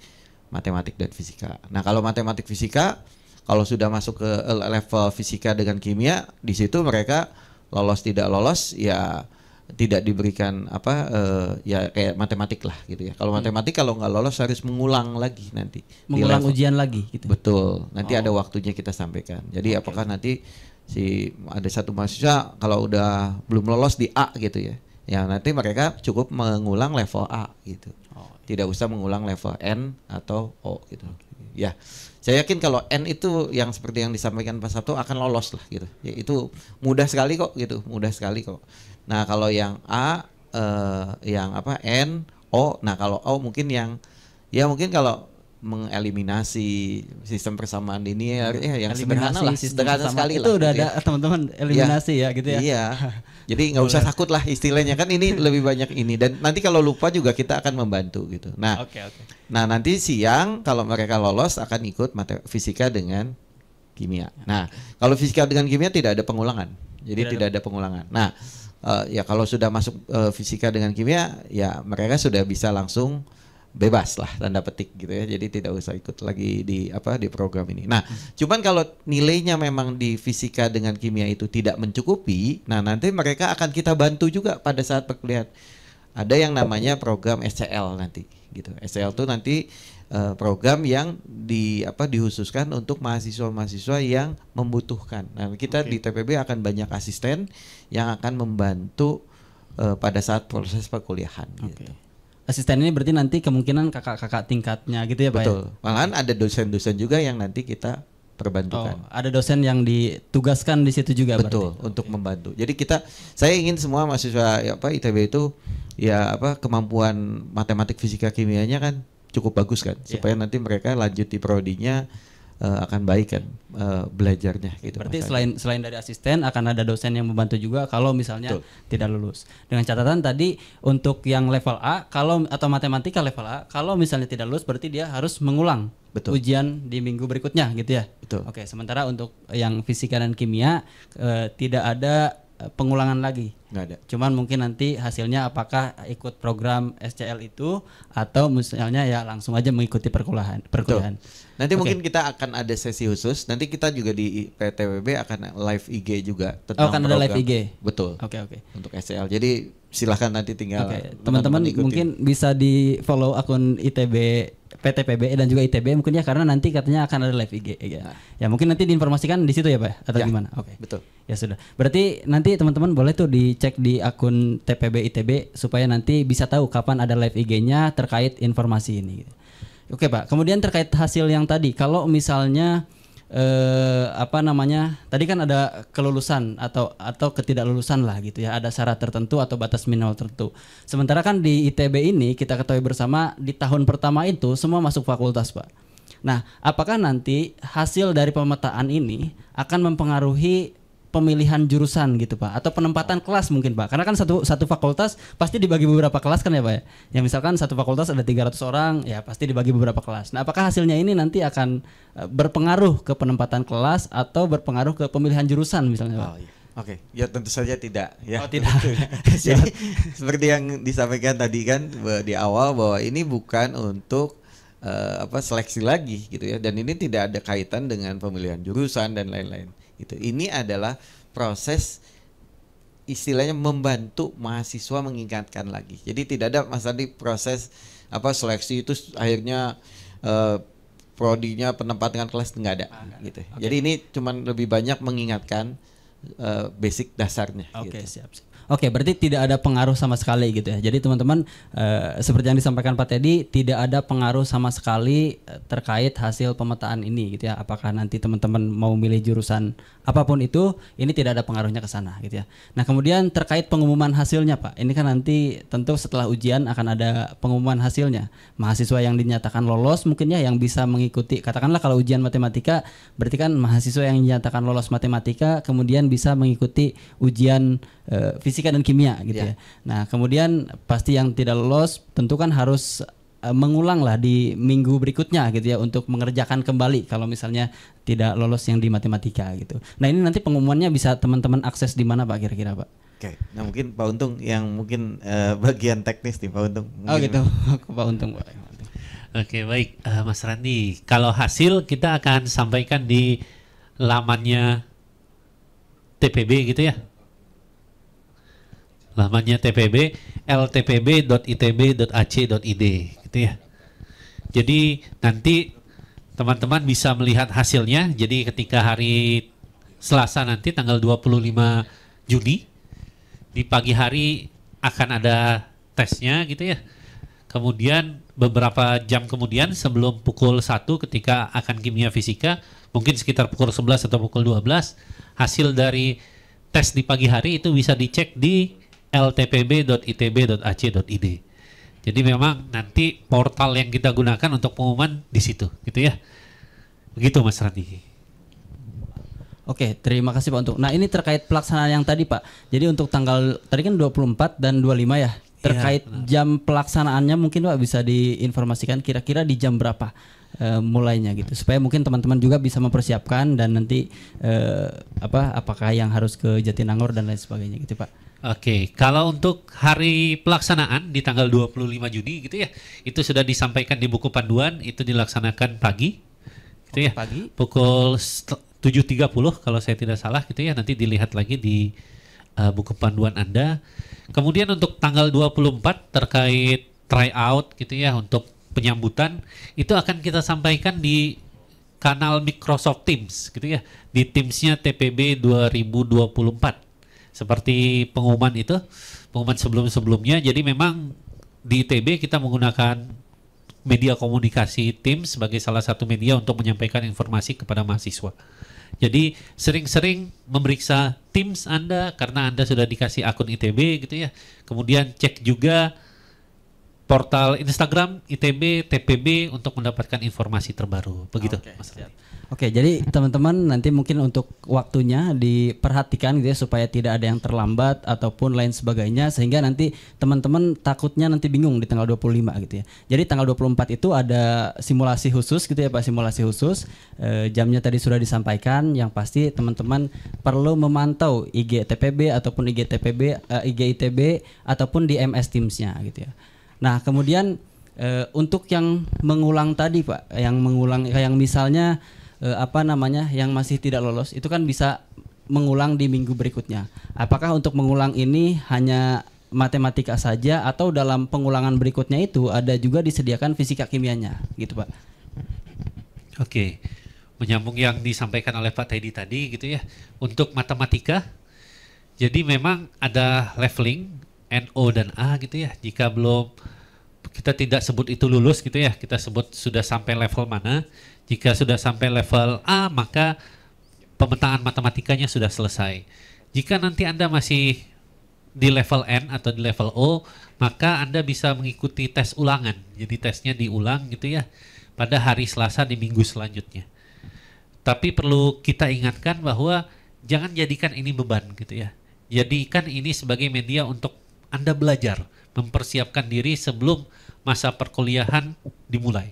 [SPEAKER 3] matematik dan fisika. Nah, kalau matematik fisika, kalau sudah masuk ke level fisika dengan kimia, di situ mereka lolos tidak lolos ya tidak diberikan ya kayak matematik lah gitu ya. Kalau matematik kalau nggak lolos harus mengulang lagi nanti.
[SPEAKER 1] Mengulang ujian lagi gitu.
[SPEAKER 3] Betul. Nanti ada waktunya kita sampaikan. Jadi apakah nanti ada satu mahasiswa kalau udah belum lolos di A gitu ya. Ya nanti mereka cukup mengulang level A gitu. Tidak usah mengulang level N atau O gitu. Ya, saya yakin kalau N itu yang seperti yang disampaikan Pak Sabto akan lolos lah gitu. Ya, itu mudah sekali kok gitu, mudah sekali kok. Nah kalau yang A, yang N, O. Nah kalau O mungkin mungkin kalau mengeliminasi sistem persamaan linear yang sederhana lah, sederhana sekali
[SPEAKER 1] itu
[SPEAKER 3] lah.
[SPEAKER 1] Udah
[SPEAKER 3] gitu
[SPEAKER 1] ada teman-teman eliminasi ya gitu ya.
[SPEAKER 3] Iya. Jadi nggak usah takut lah istilahnya kan ini lebih banyak ini dan nanti kalau lupa juga kita akan membantu gitu. Nah, nah nanti siang kalau mereka lolos akan ikut fisika dengan kimia. Nah kalau fisika dengan kimia tidak ada pengulangan, jadi tidak ada pengulangan. Nah ya kalau sudah masuk fisika dengan kimia ya mereka sudah bisa langsung bebas lah tanda petik gitu ya, jadi tidak usah ikut lagi di program ini. Nah, cuman kalau nilainya memang di fisika dengan kimia itu tidak mencukupi, nah nanti mereka akan kita bantu juga pada saat perkuliahan. Ada yang namanya program SCL nanti gitu. SCL itu nanti program yang dikhususkan untuk mahasiswa-mahasiswa yang membutuhkan. Nah, kita di TPB akan banyak asisten yang akan membantu pada saat proses perkuliahan gitu.
[SPEAKER 1] Asisten ini berarti nanti kemungkinan kakak-kakak tingkatnya gitu ya Pak?
[SPEAKER 3] Betul. Malahan ada dosen-dosen juga yang nanti kita perbantukan.
[SPEAKER 1] Ada dosen yang ditugaskan di situ juga.
[SPEAKER 3] Betul, berarti untuk membantu. Jadi saya ingin semua mahasiswa ITB itu kemampuan matematik, fisika, kimianya kan cukup bagus kan, supaya nanti mereka lanjut di prodinya akan baik kan belajarnya gitu.
[SPEAKER 1] Berarti selain dari asisten akan ada dosen yang membantu juga kalau misalnya tidak lulus. Dengan catatan tadi untuk yang level A atau matematika level A kalau misalnya tidak lulus berarti dia harus mengulang ujian di minggu berikutnya gitu ya.
[SPEAKER 3] Betul.
[SPEAKER 1] Oke, sementara untuk yang fisika dan kimia tidak ada pengulangan lagi.
[SPEAKER 3] Nggak ada.
[SPEAKER 1] Cuman mungkin nanti hasilnya apakah ikut program SCL itu atau misalnya ya langsung aja mengikuti perkuliahan.
[SPEAKER 3] Nanti mungkin kita akan ada sesi khusus. Nanti kita juga di PTWB akan live IG juga tentang
[SPEAKER 1] akan ada live IG.
[SPEAKER 3] Betul.
[SPEAKER 1] Oke.
[SPEAKER 3] Untuk SCL. Jadi silahkan nanti tinggal
[SPEAKER 1] teman-teman mungkin bisa di follow akun ITB PTPB dan juga ITB mungkin ya karena nanti katanya akan ada live IG ya. Ya mungkin nanti diinformasikan di situ ya Pak atau gimana? Oke.
[SPEAKER 3] Betul.
[SPEAKER 1] Ya sudah. Berarti nanti teman-teman boleh tuh dicek di akun TPB ITB supaya nanti bisa tahu kapan ada live IG-nya terkait informasi ini. Oke Pak. Kemudian terkait hasil yang tadi, kalau misalnya tadi kan ada kelulusan atau ketidaklulusan lah gitu ya, ada syarat tertentu atau batas minimal tertentu. Sementara kan di ITB ini kita ketahui bersama di tahun pertama itu semua masuk fakultas Pak. Nah, apakah nanti hasil dari pemetaan ini akan mempengaruhi pemilihan jurusan gitu Pak atau penempatan kelas mungkin Pak, karena kan satu fakultas pasti dibagi beberapa kelas kan ya Pak ya misalkan satu fakultas ada 300 orang ya pasti dibagi beberapa kelas. Nah apakah hasilnya ini nanti akan berpengaruh ke penempatan kelas atau berpengaruh ke pemilihan jurusan misalnya Pak?
[SPEAKER 3] Oke, ya tentu saja tidak ya.
[SPEAKER 1] Tidak.
[SPEAKER 3] Jadi seperti yang disampaikan tadi kan di awal bahwa ini bukan untuk seleksi lagi gitu ya, dan ini tidak ada kaitan dengan pemilihan jurusan dan lain-lain. Gitu. Ini adalah proses istilahnya membantu mahasiswa mengingatkan lagi. Jadi tidak ada Mas Andi proses seleksi itu akhirnya prodinya penempatan kelas nggak ada gitu. Jadi ini cuma lebih banyak mengingatkan basic dasarnya.
[SPEAKER 1] Oke,
[SPEAKER 3] gitu.
[SPEAKER 1] siap. Oke, berarti tidak ada pengaruh sama sekali gitu ya. Jadi teman-teman seperti yang disampaikan Pak Teddy, tidak ada pengaruh sama sekali terkait hasil pemetaan ini gitu ya. Apakah nanti teman-teman mau milih jurusan apapun itu, ini tidak ada pengaruhnya ke sana gitu ya. Nah, kemudian terkait pengumuman hasilnya Pak. Ini kan nanti tentu setelah ujian akan ada pengumuman hasilnya. Mahasiswa yang dinyatakan lolos mungkin ya yang bisa mengikuti, katakanlah kalau ujian matematika berarti kan mahasiswa yang dinyatakan lolos matematika kemudian bisa mengikuti ujian fisika dan kimia gitu ya. Nah kemudian pasti yang tidak lolos tentu kan harus mengulang lah di minggu berikutnya gitu ya untuk mengerjakan kembali kalau misalnya tidak lolos yang di matematika gitu. Nah ini nanti pengumumannya bisa teman-teman akses di mana Pak kira-kira Pak?
[SPEAKER 3] Oke, nah mungkin Pak Untung yang mungkin bagian teknis nih Pak Untung.
[SPEAKER 1] Oh gitu, Pak Untung Pak.
[SPEAKER 4] Oke, baik, Mas Randi. Kalau hasil kita akan sampaikan di lamannya TPB gitu ya. Lamannya TPB ltpb.itb.ac.id gitu ya. Jadi nanti teman-teman bisa melihat hasilnya. Jadi ketika hari Selasa nanti tanggal 25 Juni di pagi hari akan ada tesnya gitu ya. Kemudian beberapa jam kemudian sebelum pukul 1 ketika akan kimia fisika, mungkin sekitar pukul 11 atau pukul 12, hasil dari tes di pagi hari itu bisa dicek di ltpb.itb.ac.id. Jadi memang nanti portal yang kita gunakan untuk pengumuman di situ gitu ya. Begitu Mas Randi.
[SPEAKER 1] Oke, terima kasih Pak untuk. Nah, ini terkait pelaksanaan yang tadi Pak. Jadi untuk tanggal tadi kan 24 dan 25 ya. Terkait jam pelaksanaannya mungkin Pak bisa diinformasikan kira-kira di jam berapa mulainya gitu. Supaya mungkin teman-teman juga bisa mempersiapkan dan nanti apakah yang harus ke Jatinangor dan lain sebagainya gitu Pak.
[SPEAKER 4] Oke, kalau untuk hari pelaksanaan di tanggal 25 Juni gitu ya, itu sudah disampaikan di buku panduan, itu dilaksanakan pagi gitu ya.
[SPEAKER 1] Pagi
[SPEAKER 4] Pukul 7.30 kalau saya tidak salah gitu ya, nanti dilihat lagi di buku panduan Anda. Kemudian untuk tanggal 24 terkait tryout gitu ya untuk penyambutan itu akan kita sampaikan di kanal Microsoft Teams gitu ya, di Teams-nya TPB 2024. Seperti pengumuman itu, pengumuman sebelum-sebelumnya. Jadi memang di ITB kita menggunakan media komunikasi Teams sebagai salah satu media untuk menyampaikan informasi kepada mahasiswa. Jadi sering-sering memeriksa Teams Anda karena Anda sudah dikasih akun ITB gitu ya. Kemudian cek juga portal Instagram ITB, TPB untuk mendapatkan informasi terbaru. Begitu. Mas Randi.
[SPEAKER 1] Oke, jadi teman-teman nanti mungkin untuk waktunya diperhatikan gitu ya supaya tidak ada yang terlambat ataupun lain sebagainya sehingga nanti teman-teman takutnya nanti bingung di tanggal 25 gitu ya. Jadi tanggal 24 itu ada simulasi khusus gitu ya Pak, simulasi khusus. Jamnya tadi sudah disampaikan, yang pasti teman-teman perlu memantau IG TPB ataupun IG TPB, IG ITB ataupun di MS Teams-nya gitu ya. Nah, kemudian untuk yang mengulang tadi Pak, yang mengulang yang misalnya yang masih tidak lolos itu kan bisa mengulang di minggu berikutnya. Apakah untuk mengulang ini hanya matematika saja atau dalam pengulangan berikutnya itu ada juga disediakan fisika kimianya gitu Pak?
[SPEAKER 4] Oke, menyambung yang disampaikan oleh Pak Teddy tadi gitu ya. Untuk matematika, jadi memang ada leveling NO dan A gitu ya. Jika belum, kita tidak sebut itu lulus gitu ya, kita sebut sudah sampai level mana. Jika sudah sampai level A, maka pemetaan matematikanya sudah selesai. Jika nanti Anda masih di level N atau di level O, maka Anda bisa mengikuti tes ulangan. Jadi tesnya diulang gitu ya pada hari Selasa di minggu selanjutnya. Tapi perlu kita ingatkan bahwa jangan jadikan ini beban gitu ya. Jadikan ini sebagai media untuk Anda belajar, mempersiapkan diri sebelum masa perkuliahan dimulai.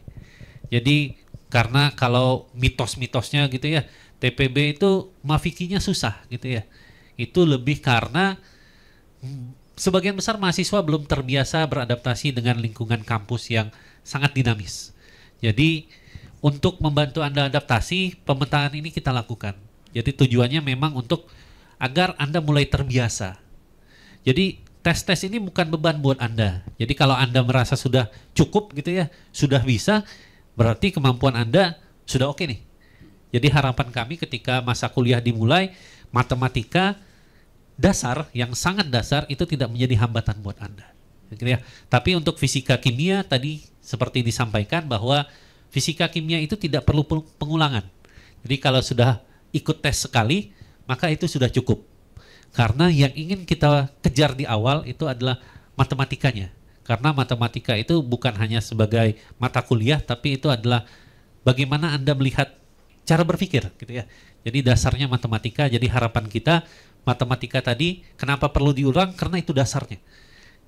[SPEAKER 4] Jadi karena kalau mitos-mitosnya gitu ya, TPB itu mafikinya susah gitu ya. Itu lebih karena sebagian besar mahasiswa belum terbiasa beradaptasi dengan lingkungan kampus yang sangat dinamis. Jadi untuk membantu Anda adaptasi, pemetaan ini kita lakukan. Jadi tujuannya memang untuk agar Anda mulai terbiasa. Jadi tes-tes ini bukan beban buat Anda. Jadi kalau Anda merasa sudah cukup gitu ya, sudah bisa, berarti kemampuan Anda sudah oke nih. Jadi harapan kami ketika masa kuliah dimulai, matematika dasar yang sangat dasar itu tidak menjadi hambatan buat Anda. Gitu ya. Tapi untuk fisika kimia tadi seperti disampaikan bahwa fisika kimia itu tidak perlu pengulangan. Jadi kalau sudah ikut tes sekali, maka itu sudah cukup. Karena yang ingin kita kejar di awal itu adalah matematikanya. Karena matematika itu bukan hanya sebagai mata kuliah, tapi itu adalah bagaimana Anda melihat cara berpikir gitu ya. Jadi dasarnya matematika, jadi harapan kita matematika tadi kenapa perlu diulang? Karena itu dasarnya.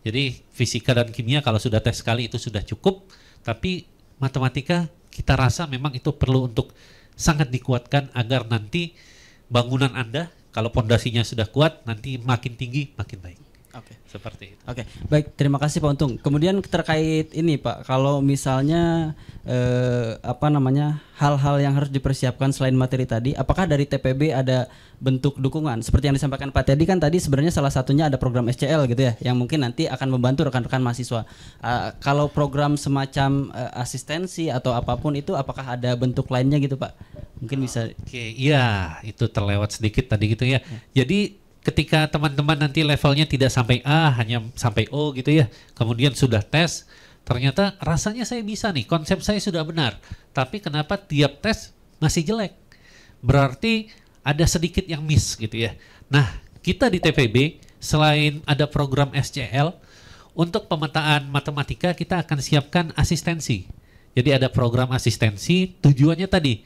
[SPEAKER 4] Jadi fisika dan kimia kalau sudah tes sekali itu sudah cukup, tapi matematika kita rasa memang itu perlu untuk sangat dikuatkan agar nanti bangunan Anda kalau pondasinya sudah kuat nanti makin tinggi makin baik.
[SPEAKER 1] Oke.
[SPEAKER 4] Seperti itu.
[SPEAKER 1] Oke, baik, terima kasih Pak Untung. Kemudian terkait ini Pak, kalau misalnya hal-hal yang harus dipersiapkan selain materi tadi, apakah dari TPB ada bentuk dukungan? Seperti yang disampaikan Pak Teddy kan tadi sebenarnya salah satunya ada program SCL gitu ya, yang mungkin nanti akan membantu rekan-rekan mahasiswa. Kalau program semacam asistensi atau apapun itu, apakah ada bentuk lainnya gitu Pak? Mungkin bisa.
[SPEAKER 4] Oke, iya itu terlewat sedikit tadi gitu ya. Jadi ketika teman-teman nanti levelnya tidak sampai A, hanya sampai O gitu ya, kemudian sudah tes, ternyata rasanya saya bisa nih, konsep saya sudah benar, tapi kenapa tiap tes masih jelek? Berarti ada sedikit yang miss gitu ya. Nah, kita di TPB selain ada program SCL, untuk pemetaan matematika kita akan siapkan asistensi. Jadi ada program asistensi, tujuannya tadi,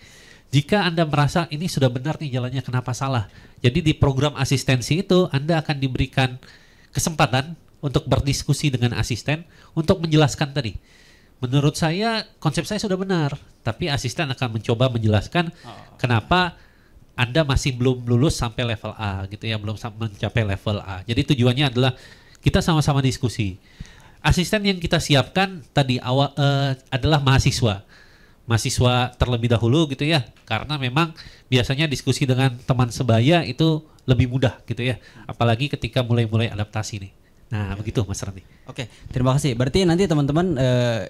[SPEAKER 4] jika Anda merasa ini sudah benar nih jalannya, kenapa salah? Jadi di program asistensi itu Anda akan diberikan kesempatan untuk berdiskusi dengan asisten untuk menjelaskan tadi. Menurut saya konsep saya sudah benar, tapi asisten akan mencoba menjelaskan kenapa Anda masih belum lulus sampai level A gitu ya, belum mencapai level A. Jadi tujuannya adalah kita sama-sama diskusi. Asisten yang kita siapkan tadi adalah mahasiswa terlebih dahulu gitu ya, karena memang biasanya diskusi dengan teman sebaya itu lebih mudah gitu ya, apalagi ketika mulai adaptasi nih. Nah begitu Mas Randy.
[SPEAKER 1] Oke, terima kasih. Berarti nanti teman-teman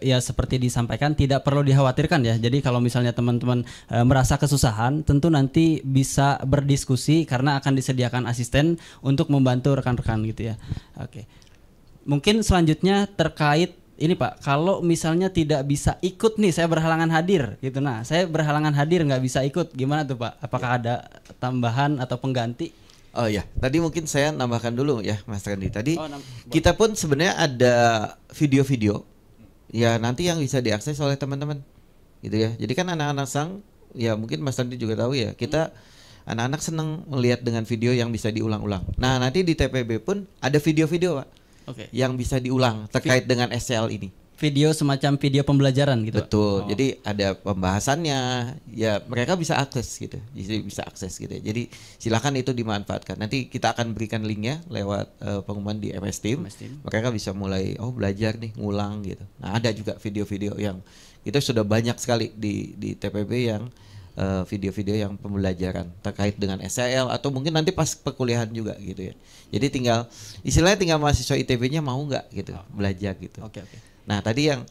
[SPEAKER 1] ya seperti disampaikan tidak perlu dikhawatirkan ya. Jadi kalau misalnya teman-teman merasa kesusahan, tentu nanti bisa berdiskusi karena akan disediakan asisten untuk membantu rekan-rekan gitu ya. Oke. Mungkin selanjutnya terkait ini Pak, kalau misalnya tidak bisa ikut nih, saya berhalangan hadir gitu. Nah, saya berhalangan hadir nggak bisa ikut, gimana tuh Pak? Apakah ada tambahan atau pengganti?
[SPEAKER 3] Oh ya, tadi mungkin saya nambahkan dulu ya Mas Randy. Tadi kita pun sebenarnya ada video-video ya nanti yang bisa diakses oleh teman-teman gitu ya. Jadi kan anak-anak sang ya mungkin Mas Randy juga tahu ya, kita anak-anak senang melihat dengan video yang bisa diulang-ulang. Nah, nanti di TPB pun ada video-video Pak.
[SPEAKER 1] Oke.
[SPEAKER 3] Yang bisa diulang terkait dengan SCL ini.
[SPEAKER 1] Video semacam video pembelajaran gitu.
[SPEAKER 3] Betul. Jadi ada pembahasannya, ya mereka bisa akses gitu. Jadi bisa akses gitu. Jadi silakan itu dimanfaatkan. Nanti kita akan berikan linknya lewat pengumuman di MS Team. Mereka bisa mulai belajar nih, ngulang gitu. Nah, ada juga video-video yang kita sudah banyak sekali di TPB yang video-video yang pembelajaran terkait dengan SCL atau mungkin nanti pas perkuliahan juga gitu ya. Jadi istilahnya tinggal mahasiswa ITB-nya mau nggak gitu belajar gitu.
[SPEAKER 1] Oke.
[SPEAKER 3] Nah tadi yang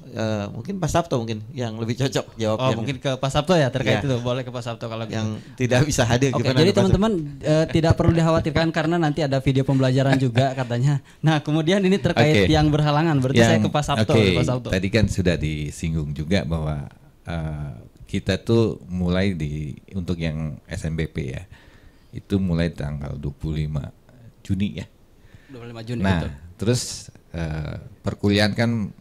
[SPEAKER 3] mungkin Pak Sabto mungkin yang lebih cocok jawab.
[SPEAKER 1] Mungkin ke Pak Sabto ya terkait itu, boleh ke Pak Sabto kalau
[SPEAKER 3] yang tidak bisa hadir.
[SPEAKER 1] Oke, jadi teman-teman tidak perlu dikhawatirkan karena nanti ada video pembelajaran juga katanya. Nah kemudian ini terkait yang berhalangan, berarti saya ke Pak Sabto. Pak Sabto.
[SPEAKER 5] Tadi kan sudah disinggung juga bahwa kita tuh mulai untuk yang SNBP ya, itu mulai tanggal 25 Juni ya.
[SPEAKER 1] 25 Juni.
[SPEAKER 5] Nah,
[SPEAKER 1] betul.
[SPEAKER 5] Terus perkuliahan kan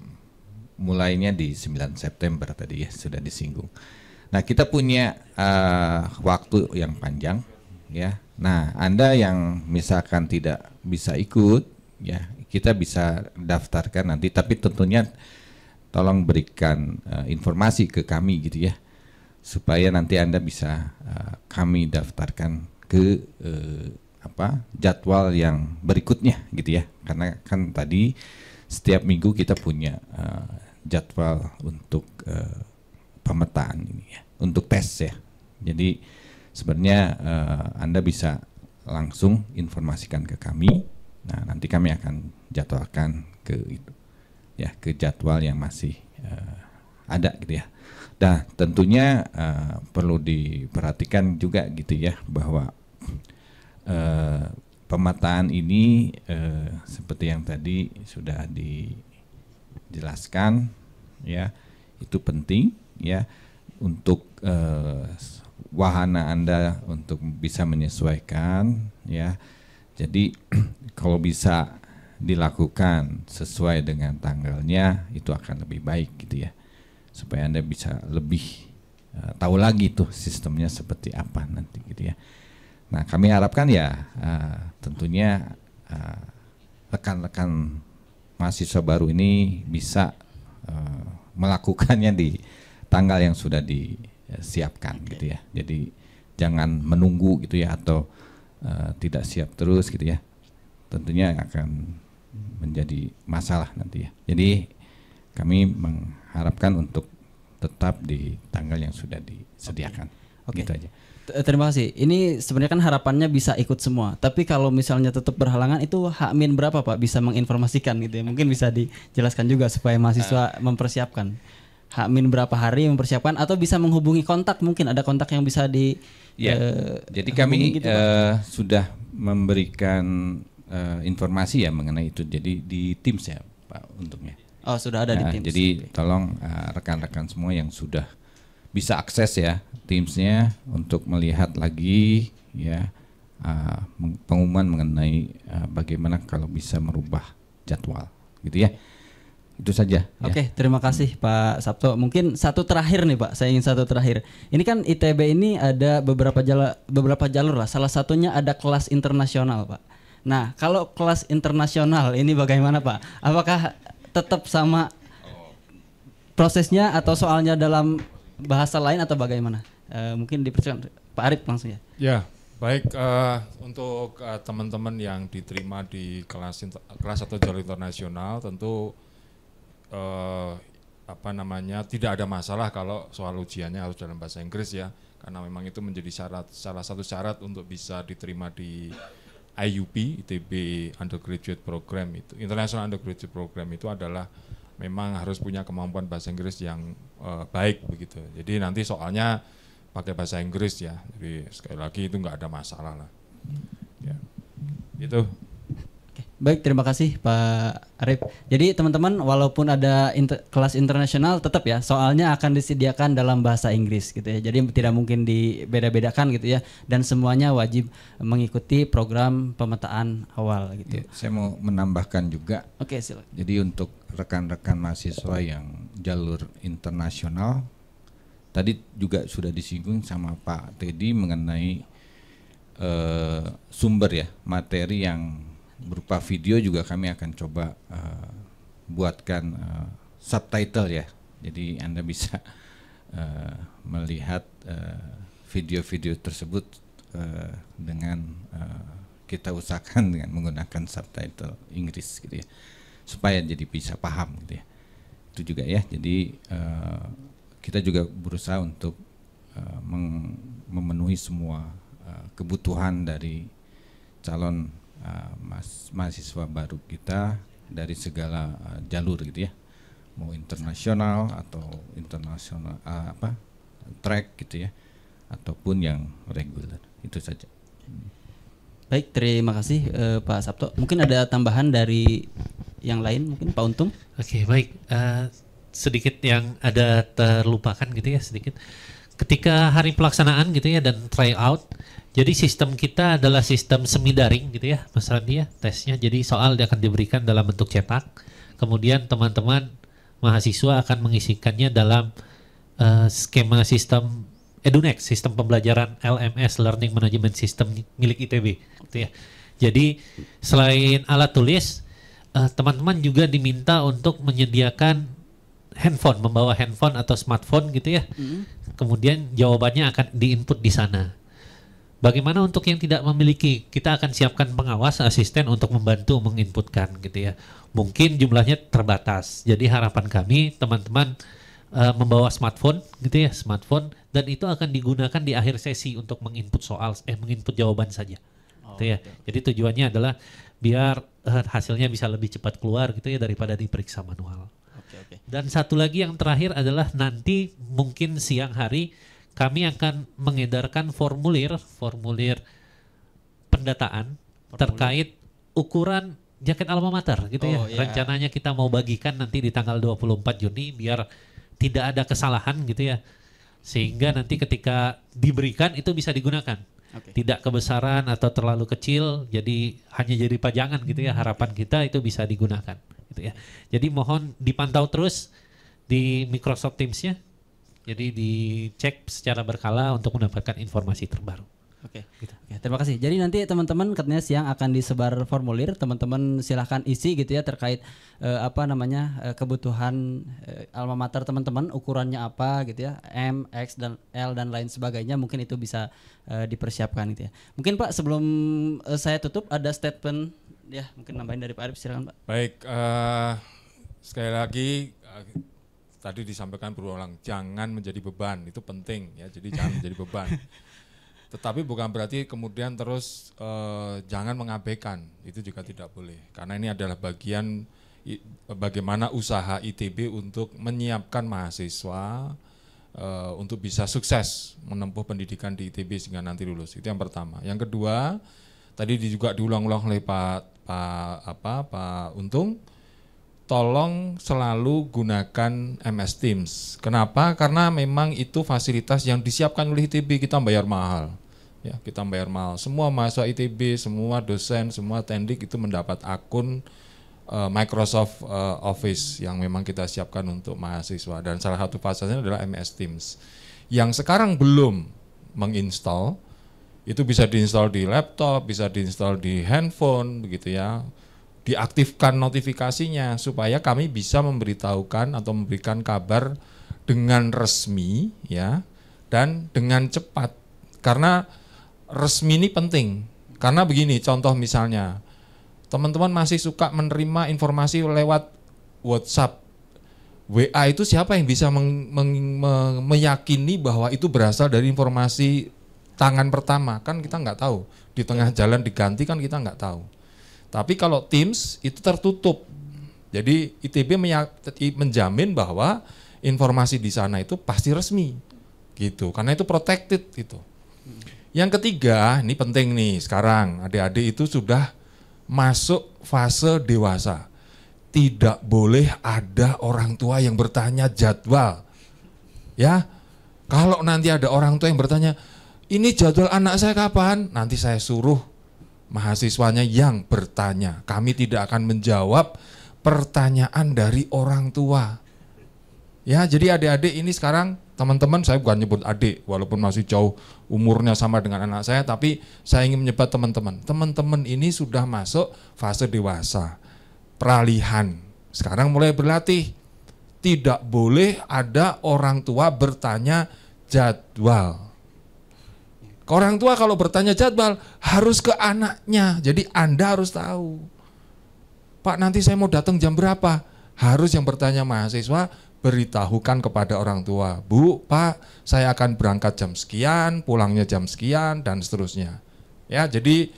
[SPEAKER 5] mulainya di 9 September tadi ya, sudah disinggung. Nah, kita punya waktu yang panjang ya. Nah, Anda yang misalkan tidak bisa ikut ya, kita bisa daftarkan nanti, tapi tentunya tolong berikan informasi ke kami gitu ya, supaya nanti Anda bisa kami daftarkan ke jadwal yang berikutnya gitu ya. Karena kan tadi setiap minggu kita punya jadwal untuk pemetaan ini ya, untuk tes ya. Jadi sebenarnya Anda bisa langsung informasikan ke kami. Nah, nanti kami akan jadwalkan ke itu ya, ke jadwal yang masih ada gitu ya. Nah, tentunya perlu diperhatikan juga gitu ya, bahwa pemetaan ini seperti yang tadi sudah dijelaskan ya, itu penting ya untuk wahana Anda untuk bisa menyesuaikan ya. Jadi kalau bisa dilakukan sesuai dengan tanggalnya itu akan lebih baik gitu ya, supaya Anda bisa lebih tahu lagi tuh sistemnya seperti apa nanti gitu ya. Nah, kami harapkan ya tentunya rekan-rekan mahasiswa baru ini bisa melakukannya di tanggal yang sudah disiapkan gitu ya. Jadi jangan menunggu gitu ya, atau tidak siap terus gitu ya. Tentunya akan menjadi masalah nanti ya. Jadi kami mengharapkan untuk tetap di tanggal yang sudah disediakan.
[SPEAKER 1] Oke.
[SPEAKER 5] Gitu aja.
[SPEAKER 1] Terima kasih. Ini sebenarnya kan harapannya bisa ikut semua. Tapi kalau misalnya tetap berhalangan itu H-min berapa Pak bisa menginformasikan gitu ya? Mungkin bisa dijelaskan juga supaya mahasiswa mempersiapkan. H-min berapa hari mempersiapkan atau bisa menghubungi kontak, mungkin ada kontak yang bisa di
[SPEAKER 5] Ya. Jadi kami
[SPEAKER 1] gitu, Pak?
[SPEAKER 5] sudah memberikan informasi ya mengenai itu. Jadi di Teams ya Pak untuknya.
[SPEAKER 1] Oh, sudah ada di
[SPEAKER 5] Nah,
[SPEAKER 1] Teams.
[SPEAKER 5] jadi tolong rekan-rekan semua yang sudah bisa akses ya Teams-nya untuk melihat lagi ya pengumuman mengenai bagaimana kalau bisa merubah jadwal gitu ya. Itu saja.
[SPEAKER 1] Oke, terima kasih Pak Sabto. Mungkin satu terakhir nih Pak, saya ingin satu terakhir. Ini kan ITB ini ada beberapa jalur lah. Salah satunya ada kelas internasional Pak. Nah, kalau kelas internasional ini bagaimana Pak? Apakah tetap sama prosesnya atau soalnya dalam bahasa lain atau bagaimana? Mungkin dipersilakan Pak Arif langsung ya.
[SPEAKER 2] Ya, baik untuk teman-teman yang diterima di kelas atau jalur internasional tentu tidak ada masalah kalau soal ujiannya harus dalam bahasa Inggris ya, karena memang itu menjadi salah satu syarat untuk bisa diterima di IUP, ITB Undergraduate Program itu. International Undergraduate Program itu adalah memang harus punya kemampuan bahasa Inggris yang baik begitu. Jadi nanti soalnya pakai bahasa Inggris ya. Jadi sekali lagi itu nggak ada masalah lah. Ya. Itu.
[SPEAKER 1] Oke, baik, terima kasih Pak Arif. Jadi teman-teman, walaupun ada kelas internasional tetap ya soalnya akan disediakan dalam bahasa Inggris gitu ya. Jadi tidak mungkin dibeda-bedakan gitu ya, dan semuanya wajib mengikuti program pemetaan awal gitu.
[SPEAKER 5] Ya, saya mau menambahkan juga.
[SPEAKER 1] Oke, silakan.
[SPEAKER 5] Jadi untuk rekan-rekan mahasiswa yang jalur internasional tadi juga sudah disinggung sama Pak Teddy mengenai sumber ya, materi yang berupa video juga kami akan coba buatkan subtitle ya. Jadi Anda bisa melihat video-video tersebut dengan kita usahakan dengan menggunakan subtitle Inggris gitu ya, supaya jadi bisa paham gitu ya. Itu juga ya. Jadi kita juga berusaha untuk memenuhi semua kebutuhan dari calon mahasiswa baru kita dari segala jalur gitu ya, mau internasional atau internasional track gitu ya, ataupun yang reguler. Itu saja.
[SPEAKER 1] Baik, terima kasih Pak Sabto. Mungkin ada tambahan dari yang lain, mungkin Pak Untung.
[SPEAKER 4] Oke, baik. Sedikit yang ada terlupakan gitu ya, sedikit. Ketika hari pelaksanaan gitu ya dan tryout, jadi sistem kita adalah sistem semi daring gitu ya, Mas Randi ya, tesnya. Jadi soal akan diberikan dalam bentuk cetak. Kemudian teman-teman mahasiswa akan mengisikannya dalam skema sistem EduNext, sistem pembelajaran LMS, Learning Management System milik ITB gitu ya. Jadi selain alat tulis, teman-teman juga diminta untuk menyediakan handphone, membawa handphone atau smartphone gitu ya. Kemudian jawabannya akan diinput di sana. Bagaimana untuk yang tidak memiliki? Kita akan siapkan pengawas, asisten untuk membantu menginputkan gitu ya. Mungkin jumlahnya terbatas. Jadi harapan kami teman-teman membawa smartphone gitu ya, smartphone, dan itu akan digunakan di akhir sesi untuk menginput menginput jawaban saja. Gitu ya. Jadi tujuannya adalah biar hasilnya bisa lebih cepat keluar gitu ya daripada diperiksa manual. Dan satu lagi yang terakhir adalah nanti mungkin siang hari kami akan mengedarkan formulir pendataan terkait ukuran jaket alma mater gitu ya.
[SPEAKER 1] Iya.
[SPEAKER 4] Rencananya kita mau bagikan nanti di tanggal 24 Juni biar tidak ada kesalahan gitu ya. Sehingga nanti ketika diberikan itu bisa digunakan. Tidak kebesaran atau terlalu kecil, jadi hanya jadi pajangan gitu ya. Harapan kita itu bisa digunakan gitu ya. Jadi mohon dipantau terus di Microsoft Teams-nya. Jadi dicek secara berkala untuk mendapatkan informasi terbaru.
[SPEAKER 1] Oke, terima kasih. Jadi nanti teman-teman katanya siang akan disebar formulir, teman-teman silahkan isi gitu ya terkait kebutuhan alma mater teman-teman, ukurannya apa gitu ya, M, X dan L dan lain sebagainya. Mungkin itu bisa dipersiapkan gitu ya. Mungkin Pak sebelum saya tutup ada statement ya mungkin nambahin dari Pak Arif, silakan Pak.
[SPEAKER 2] Baik, sekali lagi tadi disampaikan berulang, jangan menjadi beban, itu penting ya. Jadi jangan menjadi beban. Tetapi bukan berarti kemudian terus jangan mengabaikan, itu juga tidak boleh. Karena ini adalah bagian bagaimana usaha ITB untuk menyiapkan mahasiswa untuk bisa sukses menempuh pendidikan di ITB sehingga nanti lulus. Itu yang pertama. Yang kedua, tadi juga diulang-ulang oleh Pak Untung, tolong selalu gunakan MS Teams. Kenapa? Karena memang itu fasilitas yang disiapkan oleh ITB, kita bayar mahal. Ya, kita bayar mahal. Semua mahasiswa ITB, semua dosen, semua tendik itu mendapat akun Microsoft Office yang memang kita siapkan untuk mahasiswa, dan salah satu fasilitasnya adalah MS Teams. Yang sekarang belum menginstal, itu bisa diinstal di laptop, bisa diinstal di handphone begitu ya. Diaktifkan notifikasinya supaya kami bisa memberitahukan atau memberikan kabar dengan resmi ya, dan dengan cepat. Karena resmi ini penting. Karena begini, contoh misalnya teman-teman masih suka menerima informasi lewat WhatsApp, WA, itu siapa yang bisa meyakini bahwa itu berasal dari informasi tangan pertama? Kan kita nggak tahu. Di tengah jalan diganti kan kita nggak tahu. Tapi kalau Teams itu tertutup. Jadi ITB menjamin bahwa informasi di sana itu pasti resmi. Gitu. Karena itu protected gitu. Yang ketiga, ini penting nih, sekarang adik-adik itu sudah masuk fase dewasa. Tidak boleh ada orang tua yang bertanya jadwal. Ya. Kalau nanti ada orang tua yang bertanya, "Ini jadwal anak saya kapan?" Nanti saya suruh mahasiswanya yang bertanya. Kami tidak akan menjawab pertanyaan dari orang tua. Ya, jadi adik-adik ini sekarang, teman-teman, saya bukan nyebut adik walaupun masih jauh umurnya sama dengan anak saya, tapi saya ingin menyebut teman-teman. Teman-teman ini sudah masuk fase dewasa, peralihan. Sekarang mulai berlatih. Tidak boleh ada orang tua bertanya jadwal. Orang tua kalau bertanya jadwal harus ke anaknya. Jadi Anda harus tahu. Pak, nanti saya mau datang jam berapa? Harus yang bertanya mahasiswa beritahukan kepada orang tua. Bu, Pak, saya akan berangkat jam sekian, pulangnya jam sekian, dan seterusnya. Ya, jadi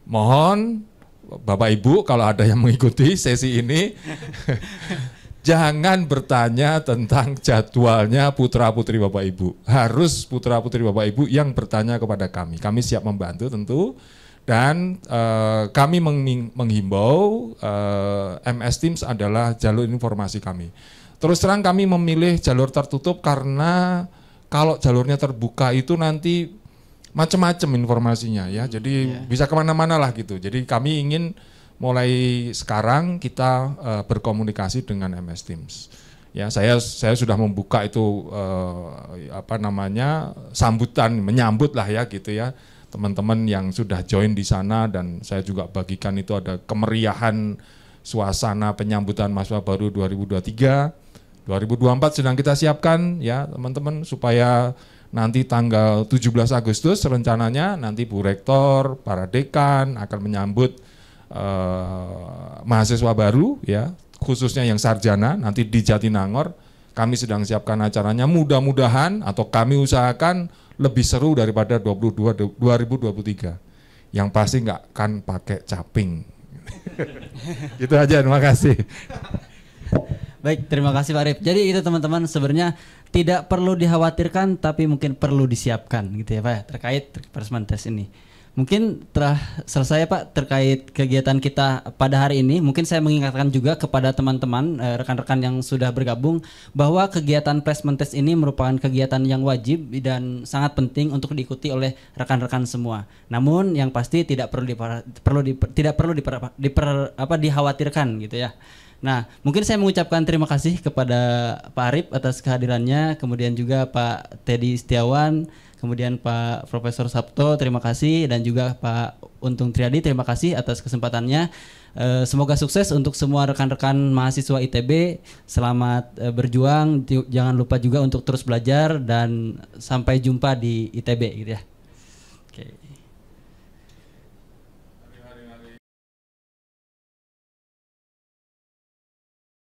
[SPEAKER 2] mohon Bapak Ibu kalau ada yang mengikuti sesi ini jangan bertanya tentang jadwalnya putra-putri Bapak Ibu. Harus putra-putri Bapak Ibu yang bertanya kepada kami. Kami siap membantu tentu. Dan kami menghimbau MS Teams adalah jalur informasi kami. Terus terang kami memilih jalur tertutup karena kalau jalurnya terbuka itu nanti macam-macam informasinya ya. Jadi bisa kemana-mana lah gitu. Jadi kami ingin mulai sekarang kita berkomunikasi dengan MS Teams. Ya, saya sudah membuka itu sambutan, menyambut lah ya gitu ya. Teman-teman yang sudah join di sana, dan saya juga bagikan itu ada kemeriahan suasana penyambutan mahasiswa baru 2023. 2024 sedang kita siapkan ya teman-teman, supaya nanti tanggal 17 Agustus rencananya nanti Bu Rektor, para dekan akan menyambut mahasiswa baru ya, khususnya yang sarjana nanti di Jatinangor. Kami sedang siapkan acaranya, mudah-mudahan atau kami usahakan lebih seru daripada 2023. Yang pasti nggak akan pakai caping. Gitu aja, terima kasih.
[SPEAKER 1] Baik, terima kasih Pak Arif. Jadi itu teman-teman, sebenarnya tidak perlu dikhawatirkan tapi mungkin perlu disiapkan gitu ya Pak, terkait placement test ini. Mungkin telah selesai Pak terkait kegiatan kita pada hari ini. Mungkin saya mengingatkan juga kepada teman-teman, rekan-rekan yang sudah bergabung, bahwa kegiatan placement test ini merupakan kegiatan yang wajib dan sangat penting untuk diikuti oleh rekan-rekan semua. Namun yang pasti tidak perlu dikhawatirkan gitu ya. Nah, mungkin saya mengucapkan terima kasih kepada Pak Arif atas kehadirannya, kemudian juga Pak Teddy Setiawan, kemudian Pak Profesor Sabto, terima kasih, dan juga Pak Untung Triadi, terima kasih atas kesempatannya. Semoga sukses untuk semua rekan-rekan mahasiswa ITB. Selamat berjuang, jangan lupa juga untuk terus belajar, dan sampai jumpa di ITB gitu ya. Oke.